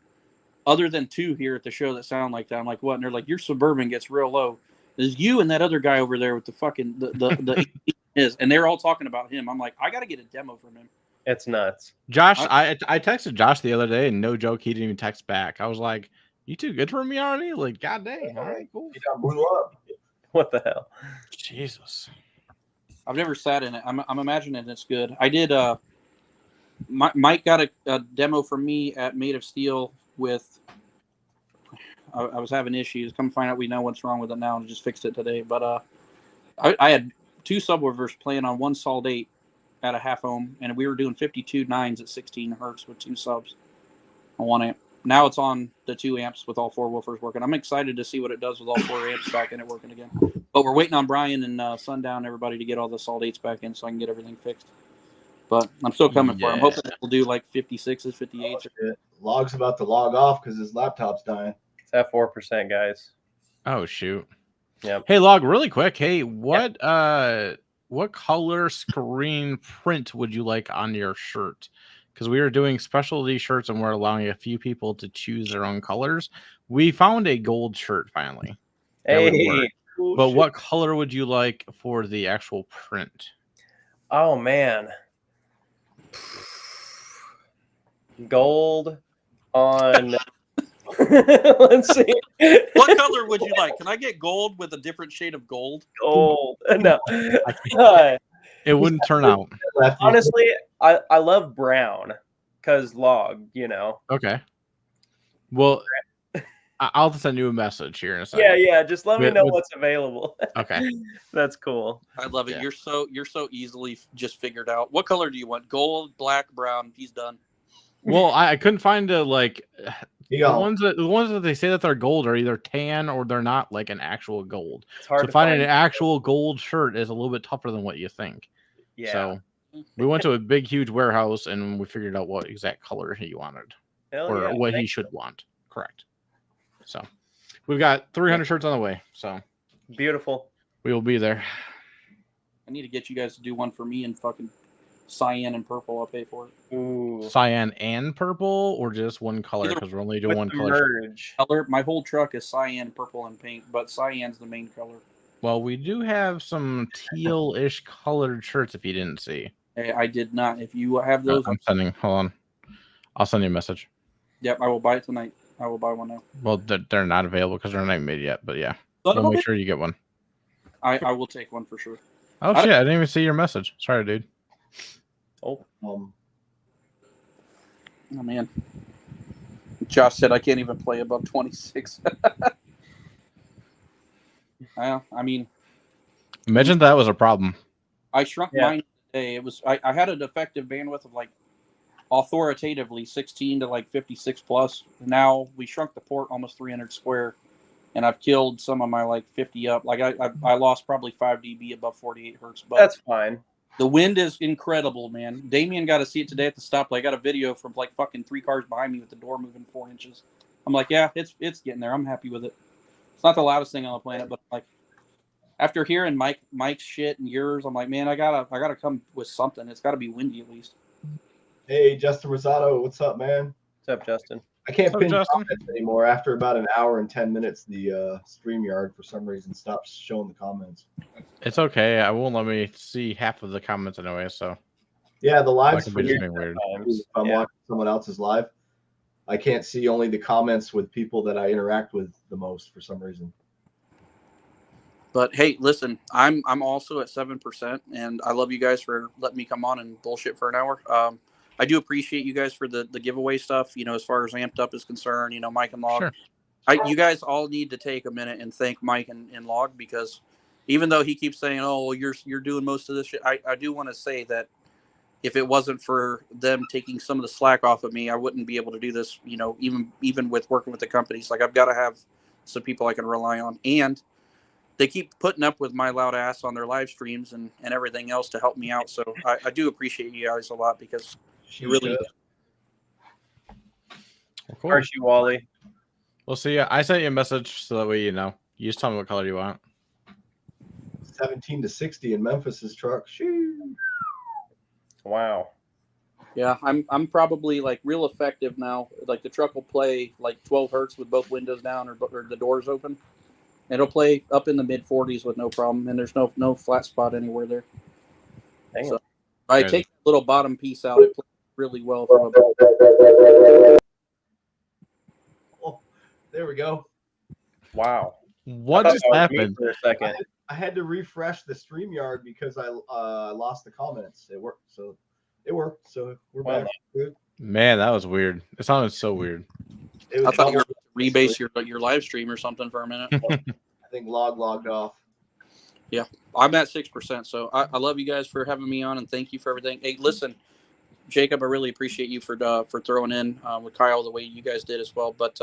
C: other than 2 here at the show that sound like that." I'm like, "What?" And they're like, "Your Suburban gets real low. There's you and that other guy over there with the fucking the is," and they're all talking about him. I'm like, I got to get a demo from him.
B: It's nuts.
E: Josh, I texted Josh the other day, and no joke, he didn't even text back. I was like, "You too good for me already?" Like, god dang. All right, cool.
A: You got blew up.
B: What the hell?
E: Jesus.
C: I've never sat in it. I'm imagining it's good. I did. Mike got a demo from me at Made of Steel with. I was having issues. Come find out we know what's wrong with it now and just fixed it today. But I had 2 subwoofers playing on 1 Salt 8 at a half ohm, and we were doing 52 9s at 16 hertz with 2 subs on 1 amp. Now it's on the 2 amps with all 4 woofers working. I'm excited to see what it does with all 4 amps back in it working again. But we're waiting on Brian and Sundown, everybody, to get all the Salt 8s back in so I can get everything fixed. But I'm still coming for it. I'm hoping we'll do like 56s, 58s.
A: Oh, Log's about to log off because his laptop's dying.
B: It's at 4%, guys.
E: Oh shoot.
B: Yep.
E: Hey, Log, really quick. Hey, what color screen print would you like on your shirt? Because we are doing specialty shirts and we're allowing a few people to choose their own colors. We found a gold shirt finally.
B: Hey,
A: Cool
E: but
A: shit.
E: what color would you like for the actual print?
B: oh man, gold on. Let's see.
C: What color would you like? Can I get gold with a different shade of gold?
B: Gold. No.
E: It wouldn't turn out.
B: Honestly, I love brown because log, you know.
E: Okay. Well, I'll send you a message here in a second.
B: Yeah. Just let me know what's available.
E: Okay.
B: That's cool.
C: I love it.
E: Yeah.
C: You're so easily just figured out. What color do you want? Gold, black, brown. He's done.
E: Well, I couldn't find
A: You
E: The
A: go.
E: ones that they say that they're gold are either tan or they're not like an actual gold.
B: It's hard
E: So
B: to
E: finding
B: find.
E: an actual gold shirt is a little bit tougher than what you think.
B: Yeah.
E: So we went to a big, huge warehouse and we figured out what exact color he wanted
B: Hell
E: or
B: yeah.
E: what he should want. Correct. So we've got 300 shirts on the way. So
B: Beautiful.
E: we will be there.
C: I need to get you guys to do one for me in fucking cyan and purple. I'll pay for it.
B: Ooh.
E: Cyan and purple or just one color
C: Either
E: because we're only doing
B: With
E: one
B: the
E: color.
B: merge.
C: Color. My whole truck is cyan, purple, and pink, but cyan's the main color.
E: Well, we do have some teal-ish colored shirts if you didn't see.
C: Hey, I did not. If you have those,
E: I'm sending. Hold on. I'll send you a message.
C: yep, I will buy it tonight. I will buy one now.
E: Well, they're not available because they're not made yet. But yeah,
C: Son of
E: we'll
C: a
E: make
C: bitch.
E: sure you get one.
C: I will take one for sure.
E: Oh shit! I didn't even see your message. Sorry, dude.
B: Oh.
C: Oh man. Josh said I can't even play above 26. Well, I mean,
E: Imagine that was a problem.
C: I shrunk
B: Yeah.
C: mine today. It was I had an effective bandwidth of like authoritatively 16 to like 56 plus. Now we shrunk the port almost 300 square, and I've killed some of my like 50 up. Like I lost probably 5 dB above 48 hertz. But
B: That's fine.
C: the wind is incredible, man. Damien got to see it today at the stoplight. I got a video from like fucking 3 cars behind me with the door moving 4 inches. I'm like, yeah, it's getting there. I'm happy with it. It's not the loudest thing on the planet, but like after hearing Mike's shit and yours, I'm like, man, I gotta come with something. It's got to be windy at least.
A: Hey, Justin Rosado, what's up, man?
B: What's up, Justin?
A: I can't
E: What's up,
A: pin
E: Justin?
A: comments anymore. After about an hour and 10 minutes, the StreamYard for some reason stops showing the comments.
E: It's okay. I won't let me see half of the comments anyway. So
A: Yeah, the live
E: that could be
A: stream.
E: just being weird.
A: If I'm
B: Yeah.
A: watching someone else's live, I can't see only the comments with people that I interact with the most for some reason.
C: But hey, listen, I'm also at 7%, and I love you guys for letting me come on and bullshit for an hour. I do appreciate you guys for the giveaway stuff. You know, as far as Amped Up is concerned, you know, Mike and Log.
E: Sure.
C: You guys all need to take a minute and thank Mike and Log, because even though he keeps saying, "Oh, well, you're doing most of this shit," I do want to say that if it wasn't for them taking some of the slack off of me, I wouldn't be able to do this. You know, even with working with the companies, like I've got to have some people I can rely on, and they keep putting up with my loud ass on their live streams and everything else to help me out. So I do appreciate you guys a lot, because you really.
E: Well, cool.
B: Archie Wally.
E: We'll see. I sent you a message so that way you know. You just tell me what color you want.
A: 17 to 60 in Memphis's truck. Shoo.
B: Wow.
C: Yeah, I'm probably like real effective now. Like the truck will play like 12 hertz with both windows down or the doors open. It'll play up in the mid 40s with no problem, and there's no flat spot anywhere there.
B: Damn.
C: So I
E: Crazy.
C: take the little bottom piece out. It plays really well. From
A: Oh, there we go.
B: Wow.
E: What
B: I thought
E: just
B: that was me
E: happened?
B: for a second?
A: I had to refresh the StreamYard because I lost the comments. It worked. So we're
B: Wow.
A: back. Good.
E: Man, that was weird. It sounded so weird.
A: It
C: I
A: was
C: thought you were
A: double-
C: rebase your live stream or something for a minute.
A: I think logged off.
C: I'm at 6%, so I love you guys for having me on, and thank you for everything. Hey, listen, Jacob, I really appreciate you for throwing in with Kyle the way you guys did as well. But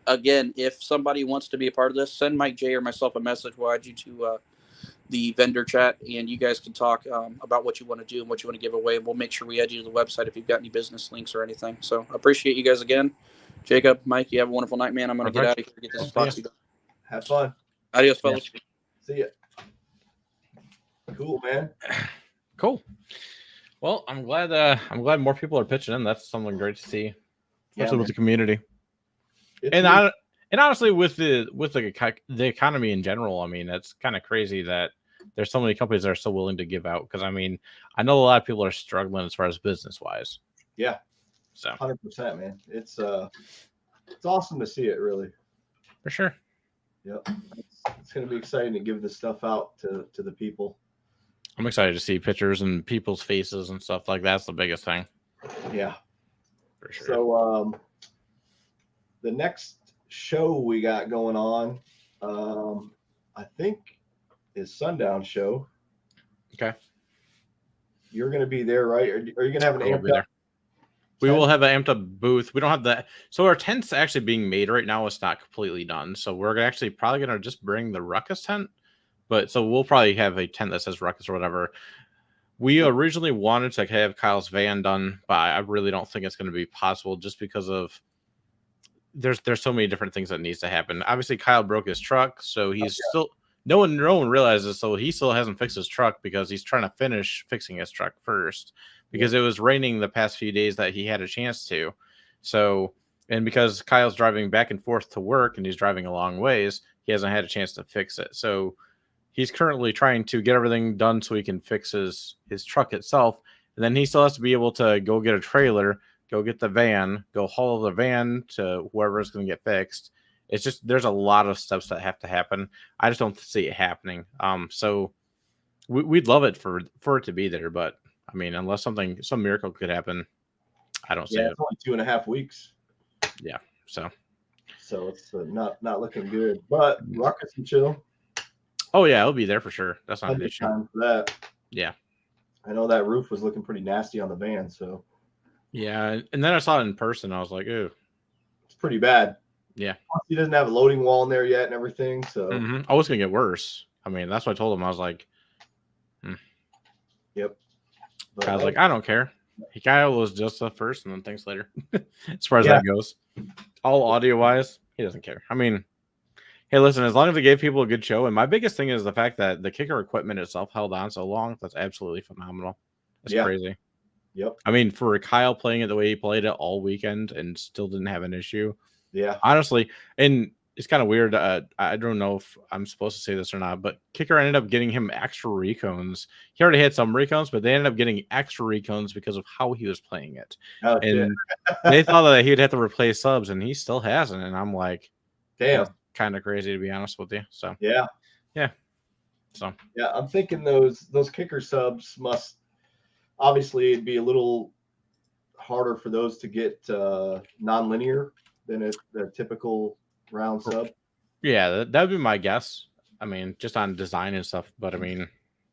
C: again, if somebody wants to be a part of this, send Mike J or myself a message. We'll add you to the vendor chat, and you guys can talk about what you want to do and what you want to give away. We'll make sure we add you to the website if you've got any business links or anything. So I appreciate you guys again. Jacob, Mike, you have a wonderful night, man. I'm going to get out of here and get this box.
A: Have fun.
C: Adios, fellas.
A: See ya. Cool, man.
E: Cool. Well, I'm glad more people are pitching in. That's something great to see, especially with the community. And honestly, with the economy in general, I mean, that's kind of crazy that there's so many companies that are so willing to give out. Because I mean, I know a lot of people are struggling as far as business wise.
A: Yeah.
E: So
A: 100%, man. It's awesome to see it, really.
E: for sure.
A: Yep. It's going to be exciting to give this stuff out to the people.
E: I'm excited to see pictures and people's faces and stuff like that's the biggest thing.
A: Yeah.
E: For sure.
A: So the next show we got going on, I think, is Sundown Show.
E: Okay.
A: You're going to be there, right? Are you going to have an
E: I will
A: Amped
E: be
A: Up?
E: there. We will have an amped up booth. We don't have that. So our tent's actually being made right now. It's not completely done. So we're actually probably going to just bring the Ruckus tent. But so we'll probably have a tent that says Ruckus or whatever. We originally wanted to have Kyle's van done, but I really don't think it's going to be possible just because of there's so many different things that needs to happen. Obviously, Kyle broke his truck, so he's still no one realizes. So he still hasn't fixed his truck because he's trying to finish fixing his truck first because it was raining the past few days that he had a chance to. So and because Kyle's driving back and forth to work and he's driving a long ways, he hasn't had a chance to fix it. So he's currently trying to get everything done so he can fix his truck itself. And then he still has to be able to go get a trailer, go get the van, go haul the van to whoever is going to get fixed. It's just there's a lot of steps that have to happen. I just don't see it happening. So we'd love it for it to be there, but I mean, unless some miracle could happen, I don't see it.
A: It's only 2.5 weeks.
E: Yeah, so
A: it's not looking good. But Ruckus and chill.
E: Oh yeah, it'll be there for sure. That's not an issue.
A: Time for that.
E: Yeah,
A: I know that roof was looking pretty nasty on the van. So
E: yeah, and then I saw it in person. I was like, ooh,
A: it's pretty bad.
E: Yeah,
A: he doesn't have a loading wall in there yet and everything. So
E: oh, it's gonna get worse. I mean, that's what I told him. I was like,
A: Yep.
E: But I was like, I don't care. Kyle was just the first, and then thanks later. As far as that goes, all audio wise, he doesn't care. I mean, hey, listen, as long as they gave people a good show, and my biggest thing is the fact that the kicker equipment itself held on so long. That's absolutely phenomenal. It's crazy.
A: Yep.
E: I mean, for Kyle playing it the way he played it all weekend and still didn't have an issue.
A: Yeah.
E: Honestly, and it's kind of weird. I don't know if I'm supposed to say this or not, but Kicker ended up getting him extra recones. He already had some recones, but they ended up getting extra recones because of how he was playing it.
A: Oh,
E: and they thought that he'd have to replace subs, and he still hasn't. And I'm like,
A: damn,
E: kind of crazy to be honest with you. So
A: yeah.
E: So
A: yeah, I'm thinking those kicker subs must obviously it'd be a little harder for those to get non-linear than a typical round sub.
E: Yeah, that'd be my guess. I mean, just on design and stuff, but I mean,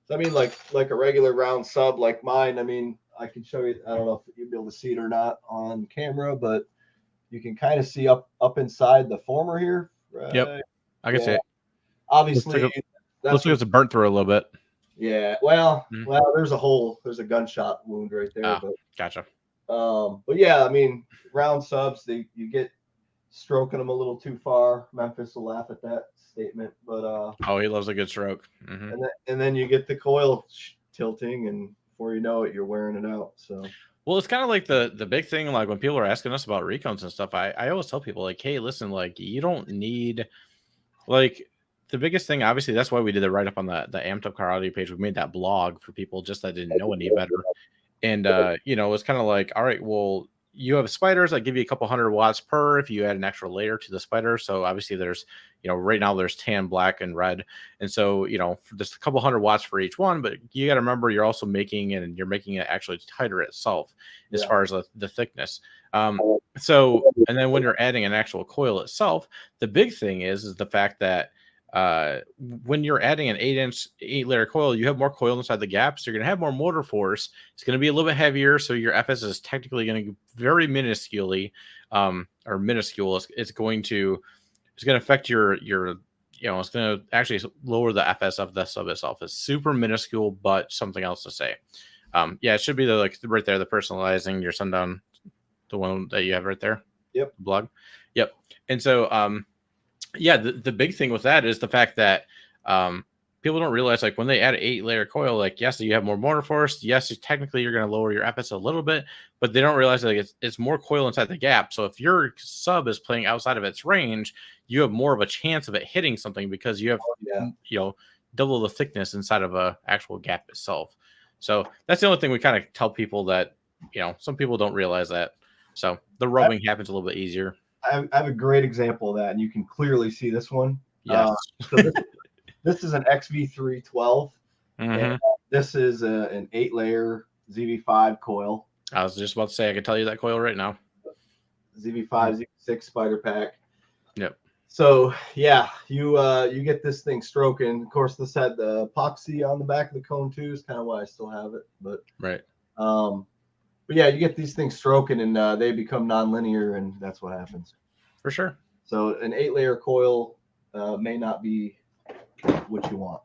A: like a regular round sub like mine. I mean, I can show you. I don't know if you'll be able to see it or not on camera, but you can kind of see up inside the former here. Right?
E: Yep, I can see it.
A: Obviously,
E: looks like it's burnt through a little bit.
A: Yeah, well, there's a hole. There's a gunshot wound right there.
E: Ah,
A: but
E: gotcha.
A: But yeah, I mean, round subs, you get stroking them a little too far. Memphis will laugh at that statement, but
E: oh, he loves a good stroke.
A: And then you get the coil tilting, and before you know it, you're wearing it out. So
E: well, it's kind of like the big thing, like when people are asking us about recones and stuff, I always tell people like, hey, listen, like you don't need like the biggest thing, obviously that's why we did the write up on the Amped Up Car Audio page. We made that blog for people just that didn't know any better. And it's kind of like, all right, well, you have spiders that give you a couple 100 watts per if you add an extra layer to the spider. So obviously there's, right now there's tan, black, and red. And so, there's a couple 100 watts for each one, but you got to remember you're also making it actually tighter itself as far as the thickness. So, and then when you're adding an actual coil itself, the big thing is the fact that when you're adding an 8-layer coil, you have more coil inside the gap, so you're going to have more motor force. It's going to be a little bit heavier, so your FS is technically going to be very minuscule. It's going to affect your it's going to actually lower the FS of the sub itself. It's super minuscule, but something else to say. It should be right there, the personalizing your sundown, the one that you have right there.
A: Yep.
E: Blog. Yep. And so the big thing with that is the fact that people don't realize, like, when they add an 8-layer coil, like, yes, you have more motor force. Yes, technically you're going to lower your FS a little bit, but they don't realize that it's more coil inside the gap. So if your sub is playing outside of its range, you have more of a chance of it hitting something because you have, double the thickness inside of a actual gap itself. So that's the only thing we kind of tell people that, some people don't realize that. So the rubbing happens a little bit easier.
A: I have a great example of that, and you can clearly see this one.
E: Yes.
A: So this is an XV312. And this is an 8-layer ZV5 coil.
E: I was just about to say, I can tell you that coil right now.
A: ZV5, ZV6 spider pack.
E: Yep.
A: So yeah, you get this thing stroking. Of course, this had the epoxy on the back of the cone too. Is kind of why I still have it. But
E: right.
A: But But yeah, you get these things stroking and they become nonlinear, and that's what happens.
E: For sure.
A: So an 8-layer coil may not be what you want.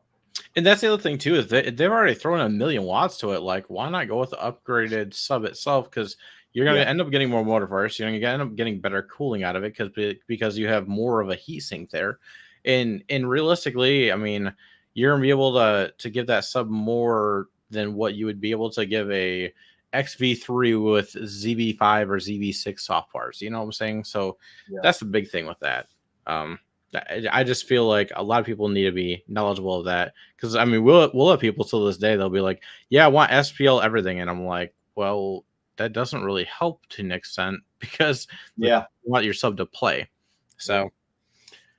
E: And that's the other thing too, is they've already thrown 1,000,000 watts to it. Like, why not go with the upgraded sub itself? Because you're going to end up getting more motor force. You're going to end up getting better cooling out of it because you have more of a heat sink there. And realistically, I mean, you're going to be able to give that sub more than what you would be able to give a XV3 with ZV5 or ZV6 soft bars. You know what I'm saying? So that's the big thing with that. I just feel like a lot of people need to be knowledgeable of that, because I mean, we'll have people till this day, they'll be like, yeah, I want SPL everything, and I'm like, well, that doesn't really help to an extent, because you want your sub to play. So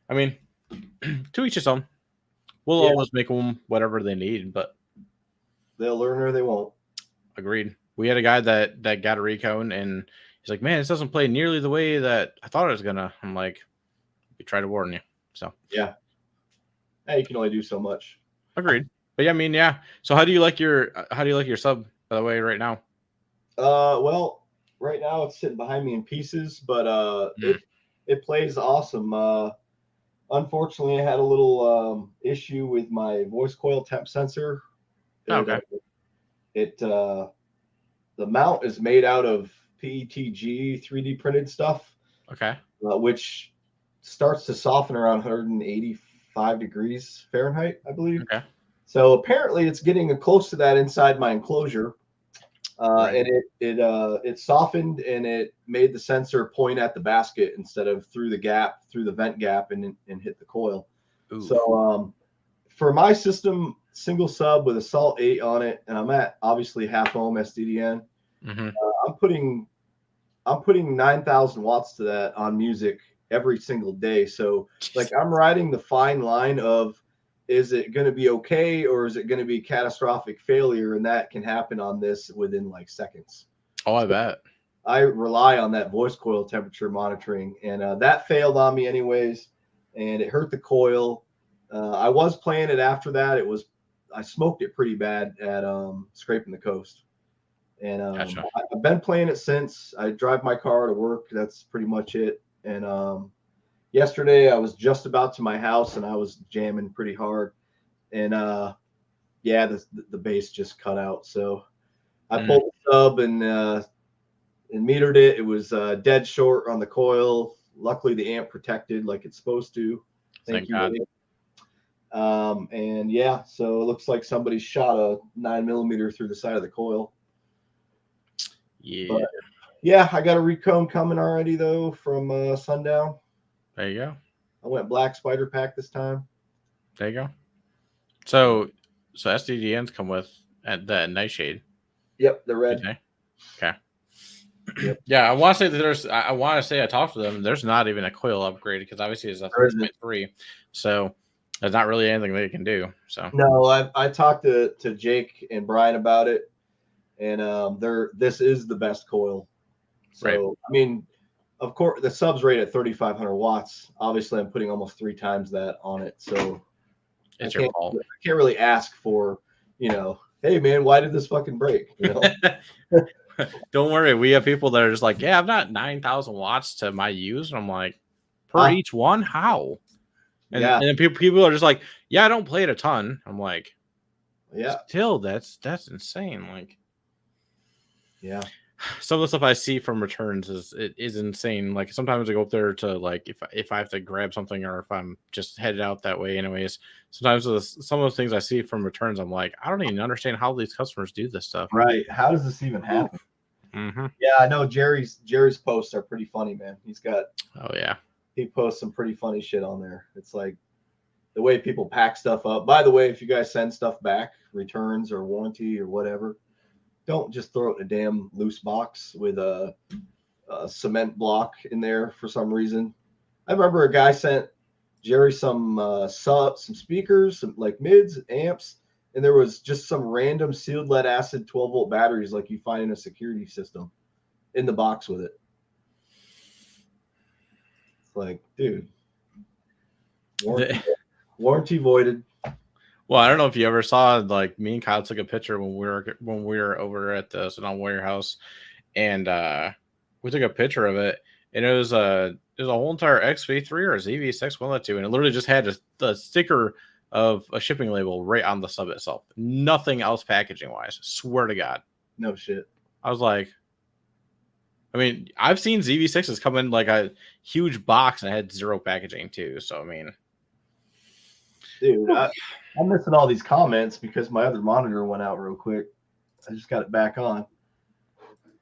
E: I mean, to each his own. We'll always make them whatever they need, but
A: they'll learn or they won't.
E: Agreed. We had a guy that got a recone, and he's like, man, this doesn't play nearly the way that I thought it was gonna. I'm like, we try to warn you. So
A: yeah, you can only do so much.
E: Agreed. But yeah, I mean, yeah. So how do you like your sub, by the way, right now?
A: Well, right now it's sitting behind me in pieces, but it plays awesome. Unfortunately, I had a little issue with my voice coil temp sensor.
E: Okay.
A: The mount is made out of PETG 3D printed stuff.
E: Okay.
A: Which starts to soften around 185 degrees Fahrenheit, I believe.
E: Okay.
A: So apparently it's getting close to that inside my enclosure. And it softened, and it made the sensor point at the basket instead of through the vent gap and hit the coil. Ooh. So for my system, single sub with a Salt 8 on it, and I'm at obviously half ohm SDDN. I'm putting 9,000 watts to that on music every single day. So like, I'm riding the fine line of, is it going to be okay, or is it going to be catastrophic failure? And that can happen on this within like seconds.
E: Oh, I bet.
A: I rely on that voice coil temperature monitoring, and that failed on me anyways, and it hurt the coil. I was playing it after that. I smoked it pretty bad at Scraping the Coast. And
E: Gotcha.
A: I've been playing it since. I drive my car to work. That's pretty much it. And yesterday I was just about to my house, and I was jamming pretty hard. And the bass just cut out. So I pulled the sub and metered it. It was dead short on the coil. Luckily, the amp protected like it's supposed to. Thank you,
E: God.
A: And yeah, so it looks like somebody shot a 9mm through the side of the coil.
E: Yeah.
A: But, yeah, I got a recone coming already though from Sundown.
E: There you go.
A: I went black spider pack this time.
E: There you go. So SDDNs come with the Nightshade.
A: Yep, the red.
E: Okay.
A: Yep.
E: Yeah, I want to say I talked to them. There's not even a coil upgrade, because obviously it's a 3.3. So there's not really anything they can do. So
A: no, I talked to Jake and Brian about it, and this is the best coil. So
E: right.
A: I mean, of course, the sub's rated at 3,500 watts. Obviously, I'm putting almost 3 times that on it. So
E: it's your fault.
A: I can't really ask for, hey man, why did this fucking break?
E: Don't worry, we have people that are just like, yeah, I've got 9,000 watts to my use, and I'm like, per each one, how? And then people are just like, yeah, I don't play it a ton. I'm like,
A: yeah,
E: still, that's insane. Like,
A: yeah,
E: some of the stuff I see from returns is insane. Like, sometimes I go up there to, like, if I have to grab something, or if I'm just headed out that way anyways, sometimes some of the things I see from returns, I'm like, I don't even understand how these customers do this stuff.
A: Right. How does this even happen?
E: Mm-hmm.
A: Yeah, I know Jerry's posts are pretty funny, man. He posts some pretty funny shit on there. It's like the way people pack stuff up. By the way, if you guys send stuff back, returns or warranty or whatever, don't just throw it in a damn loose box with a cement block in there for some reason. I remember a guy sent Jerry some speakers, some like mids, amps, and there was just some random sealed lead acid 12-volt batteries like you find in a security system in the box with it. It's like, dude, warranty voided.
E: Well, I don't know if you ever saw, like, me and Kyle took a picture when we were over at the Sedona Warehouse, and we took a picture of it, and it was a whole entire XV3 or a ZV6, one of the two, and it literally just had the sticker of a shipping label right on the sub itself. Nothing else packaging wise. Swear to God.
A: No shit.
E: I was like, I mean, I've seen ZV6s come in like a huge box and it had zero packaging too. So I mean,
A: dude, I'm missing all these comments because my other monitor went out real quick. I just got it back on.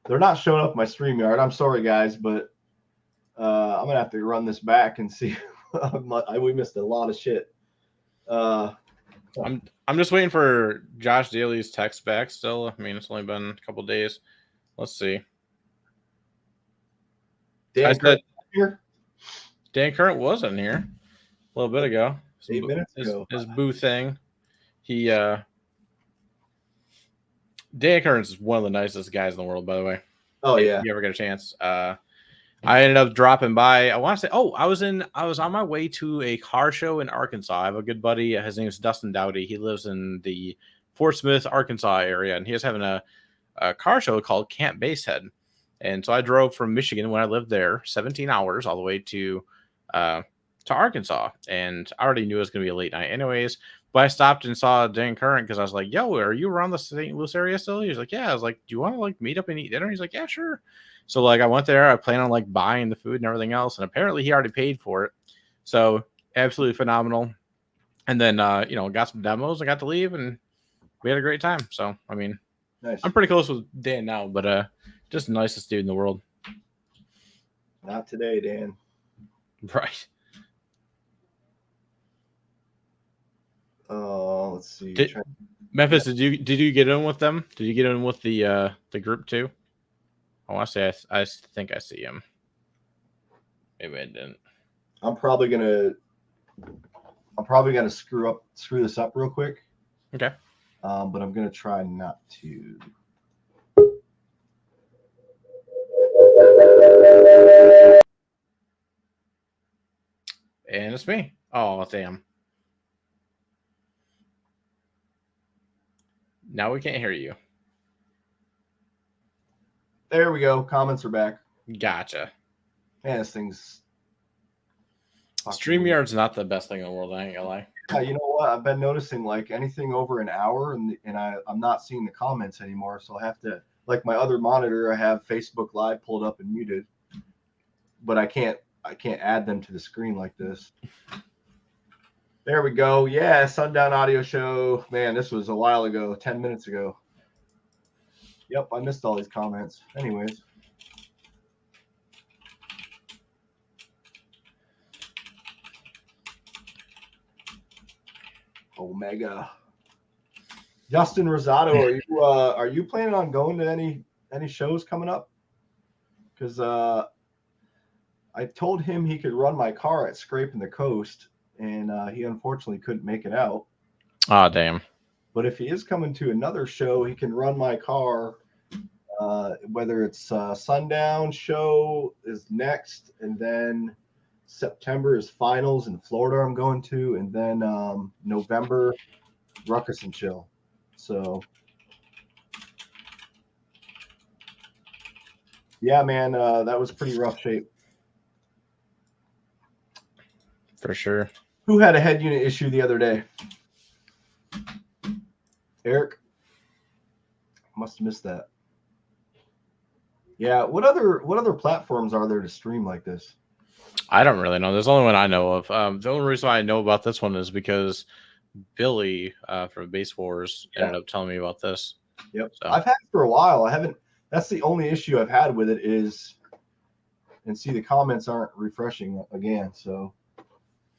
A: They're not showing up my StreamYard. I'm sorry, guys, but I'm gonna have to run this back and see. We missed a lot of shit.
E: I'm just waiting for Josh Daly's text back still. I mean, it's only been a couple days. Let's see.
A: Dan Current here?
E: Dan Current was in here a little bit ago.
A: 8 minutes ago.
E: His boo thing. He Dan Current's one of the nicest guys in the world, by the way.
A: Oh yeah.
E: If you ever get a chance. I ended up dropping by. I want to say, I was on my way to a car show in Arkansas. I have a good buddy. His name is Dustin Dowdy. He lives in the Fort Smith, Arkansas area, and he was having a car show called Camp Basehead. And so I drove from Michigan when I lived there, 17 hours all the way to Arkansas. And I already knew it was going to be a late night anyways. But I stopped and saw Dan Current because I was like, yo, are you around the St. Louis area still? He's like, yeah. I was like, do you want to like meet up and eat dinner? He's like, yeah, sure. So like I went there. I plan on like buying the food and everything else. And apparently he already paid for it. So absolutely phenomenal. And then, got some demos. I got to leave and we had a great time. So, I mean,
A: nice.
E: I'm pretty close with Dan now, but just the nicest dude in the world.
A: Not today, Dan.
E: Right.
A: Let's see.
E: Memphis, did you get in with them? Did you get in with the group too? I want to say I think I see him. Maybe I didn't.
A: I'm probably gonna screw this up real quick.
E: Okay.
A: But I'm gonna try not to.
E: And it's me. Oh damn. Now we can't hear you.
A: There we go. Comments are back.
E: Gotcha.
A: Man, this thing's
E: StreamYard's not the best thing in the world, I ain't gonna lie.
A: Yeah, you know what? I've been noticing like anything over an hour and I'm not seeing the comments anymore. So I have to, like my other monitor, I have Facebook Live pulled up and muted, but I can't add them to the screen like this. There we go. Yeah, Sundown Audio Show. Man, this was a while ago, 10 minutes ago. Yep, I missed all these comments. Anyways. Omega. Justin Rosado, are you planning on going to any shows coming up? Because I told him he could run my car at Scraping the Coast, and he unfortunately couldn't make it out.
E: Oh, damn.
A: But if he is coming to another show, he can run my car, whether it's Sundown show is next, and then September is finals in Florida I'm going to, and then November, Ruckus and Chill. So, yeah, man, that was pretty rough shape.
E: For sure.
A: Who had a head unit issue the other day? Eric? Must have missed that. Yeah, what other platforms are there to stream like this?
E: I don't really know. There's the only one I know of. The only reason I know about this one is because Billy from Base Wars ended up telling me about this.
A: Yep.
E: So.
A: I've had it for a while. I haven't. That's the only issue I've had with it is, and see the comments aren't refreshing again. So,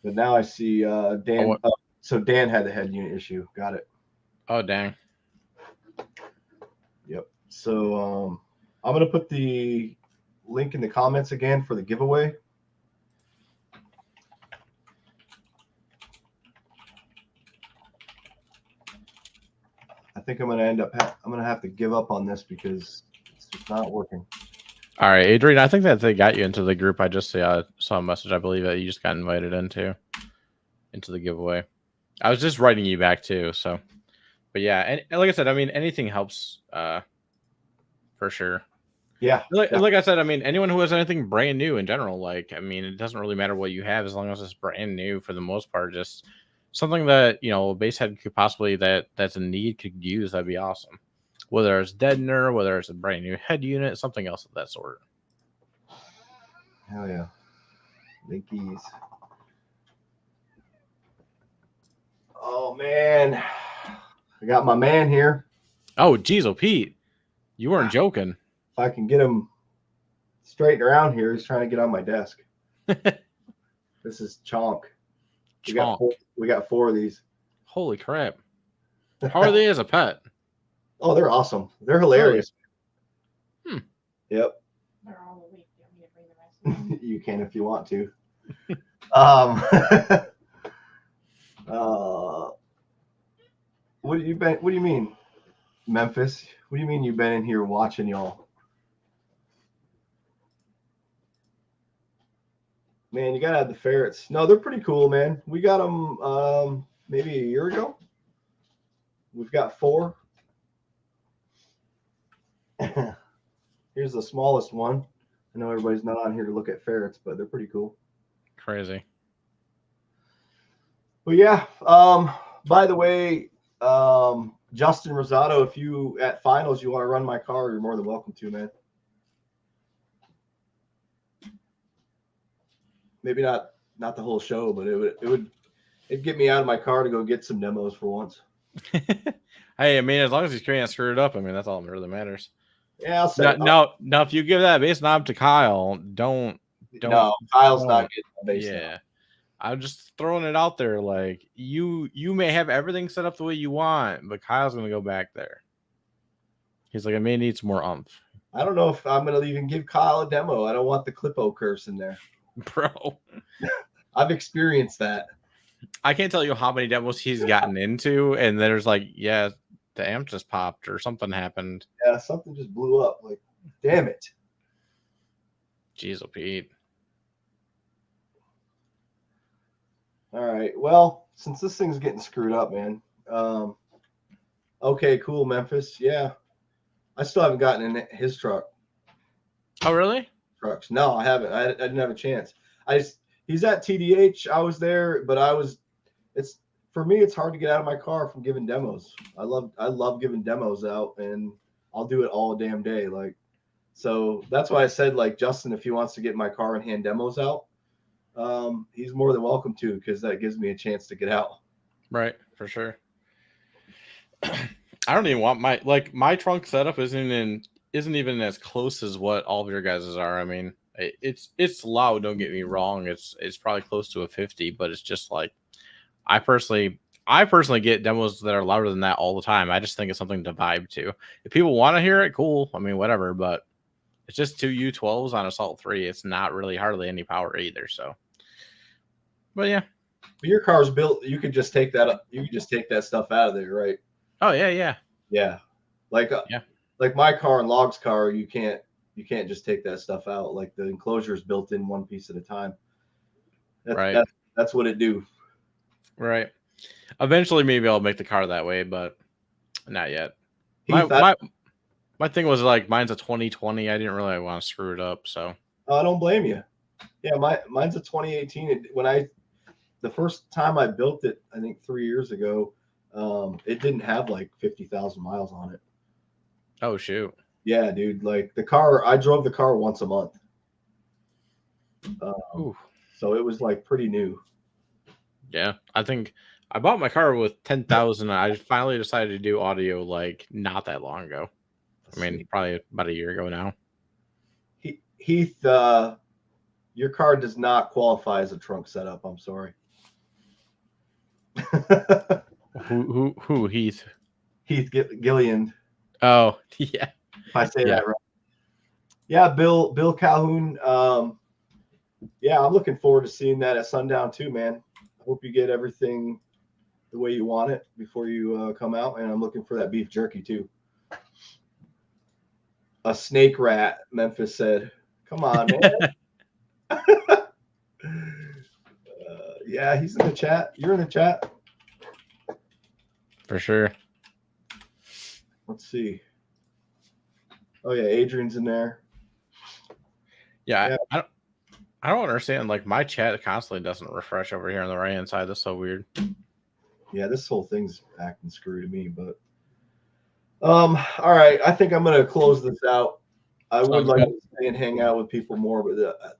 A: but now I see Dan. So Dan had the head unit issue. Got it.
E: Oh dang.
A: Yep. So I'm gonna put the link in the comments again for the giveaway. I think I'm gonna have to give up on this because it's just not working.
E: All right, Adrian, I think that they got you into the group. I just saw a message. I believe that you just got invited into the giveaway. I was just writing you back too. So, but yeah, and like I said, I mean, anything helps for sure.
A: Yeah.
E: Like I said, I mean, anyone who has anything brand new in general, like, I mean, it doesn't really matter what you have as long as it's brand new for the most part. Just something that, you know, a base head could possibly that's a need could use. That'd be awesome. Whether it's deadener, whether it's a brand new head unit, something else of that sort.
A: Hell yeah. Linkies. Oh man. I got my man here.
E: Oh, geez, oh Pete, you weren't joking.
A: If I can get him straightened around here, he's trying to get on my desk. This is Chonk.
E: Chonk.
A: We got 4 of these.
E: Holy crap. How are they as a pet?
A: Oh, they're awesome. They're hilarious.
E: Really?
A: Yep.
F: They're all awake. Do you want me to bring the rest of them?
A: You can if you want to. What do you mean, Memphis? What do you mean you've been in here watching y'all? Man, you gotta have the ferrets. No, they're pretty cool, man. We got them maybe a year ago. We've got 4. Here's the smallest one. I know everybody's not on here to look at ferrets, but they're pretty cool.
E: Crazy.
A: But yeah, by the way, Justin Rosado, if you at finals you want to run my car, you're more than welcome to, man. Maybe not the whole show, but it'd get me out of my car to go get some demos for once.
E: Hey, I mean, as long as he's can't screw it up, I mean, that's all that really matters.
A: Yeah, I'll say
E: No, if you give that base knob to Kyle, don't.
A: No, Kyle's not getting the base knob.
E: Yeah, I'm just throwing it out there. Like you may have everything set up the way you want, but Kyle's gonna go back there. He's like, I may need some more umph.
A: I don't know if I'm gonna even give Kyle a demo. I don't want the Clippo curse in there,
E: Bro.
A: I've experienced that.
E: I can't tell you how many demos he's gotten into, and there's like, yeah, the amp just popped or something happened.
A: Yeah, something just blew up. Like, damn it.
E: Jeez, oh Pete.
A: All right. Well, since this thing's getting screwed up, man. Okay, cool, Memphis. Yeah. I still haven't gotten in his truck.
E: Oh, really?
A: Trucks. No, I haven't. I didn't have a chance. He's at TDH. I was there, but it's for me, it's hard to get out of my car from giving demos. I love giving demos out, and I'll do it all damn day. Like, so that's why I said, like, Justin, if he wants to get in my car and hand demos out, he's more than welcome to, because that gives me a chance to get out.
E: Right, for sure. I don't even want my trunk setup isn't even as close as what all of your guys's are. I mean, it's loud, don't get me wrong. It's probably close to a 50, but it's just like I personally get demos that are louder than that all the time. I just think it's something to vibe to. If people want to hear it, cool. I mean, whatever, but it's just 2 U12s on Assault 3. It's not really hardly any power either, so. But yeah.
A: But your car's built, you could just take that stuff out of there, right?
E: Oh yeah.
A: Yeah. Like like my car and Log's car, you can't just take that stuff out. Like, the enclosure is built in one piece at a time. That's what it do.
E: Right. Eventually, maybe I'll make the car that way, but not yet. My thing was like, mine's a 2020. I didn't really want to screw it up, so.
A: I don't blame you. Yeah, mine's a 2018. The first time I built it, I think 3 years ago, it didn't have like 50,000 miles on it.
E: Oh shoot.
A: Yeah, dude. Like, the car, I drove the car once a month. So it was like pretty new.
E: Yeah, I think I bought my car with 10,000. I finally decided to do audio like not that long ago. I mean, probably about a year ago now.
A: Heath, your car does not qualify as a trunk setup. I'm sorry.
E: Who Heath?
A: Heath Gillian.
E: Oh yeah.
A: If I say that right. Yeah, Bill Calhoun. Yeah, I'm looking forward to seeing that at Sundown too, man. I hope you get everything the way you want it before you come out, and I'm looking for that beef jerky too. A snake rat, Memphis said. Come on, man. Yeah, he's in the chat. You're in the chat.
E: For sure.
A: Let's see. Oh yeah, Adrian's in there.
E: Yeah, I don't understand. Like my chat constantly doesn't refresh over here on the right hand side. That's so weird.
A: Yeah, this whole thing's acting screwy to me, but all right. I think I'm gonna close this out. I would
E: Sounds
A: like
E: good.
A: to stay and hang out with people more, but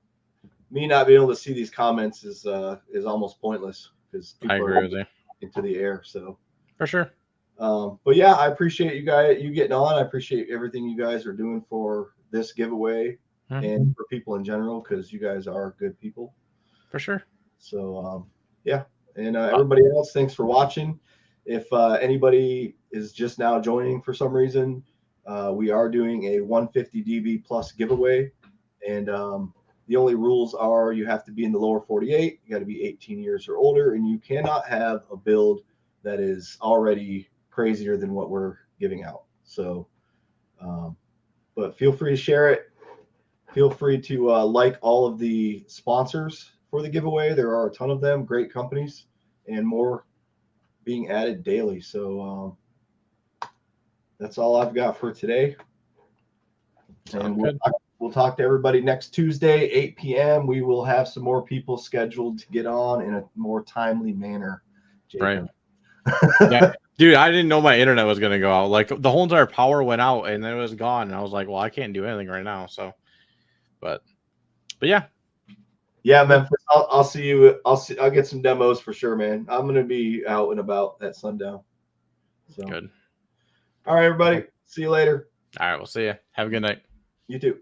A: me not being able to see these comments is almost pointless because
E: I
A: people
E: agree
A: are
E: with you
A: into the air. So,
E: for sure.
A: but yeah, I appreciate you getting on. I appreciate everything you guys are doing for this giveaway and for people in general because you guys are good people.
E: For sure.
A: So, yeah, and everybody else, thanks for watching. If anybody is just now joining for some reason, we are doing a 150 dB plus giveaway, and the only rules are you have to be in the lower 48, you got to be 18 years or older, and you cannot have a build that is already crazier than what we're giving out. So, but feel free to share it. Feel free to like all of the sponsors for the giveaway. There are a ton of them, great companies, and more being added daily. So that's all I've got for today. And we'll talk to everybody next Tuesday, 8 p.m. We will have some more people scheduled to get on in a more timely manner. Jacob.
E: Right. Yeah. Dude, I didn't know my internet was going to go out. Like the whole entire power went out and then it was gone. And I was like, well, I can't do anything right now. So, but yeah.
A: Yeah, Memphis. I'll see you. I'll get some demos for sure, man. I'm going to be out and about at sundown. So
E: Good.
A: All right, everybody. See you later.
E: All right. We'll see you. Have a good night.
A: You too.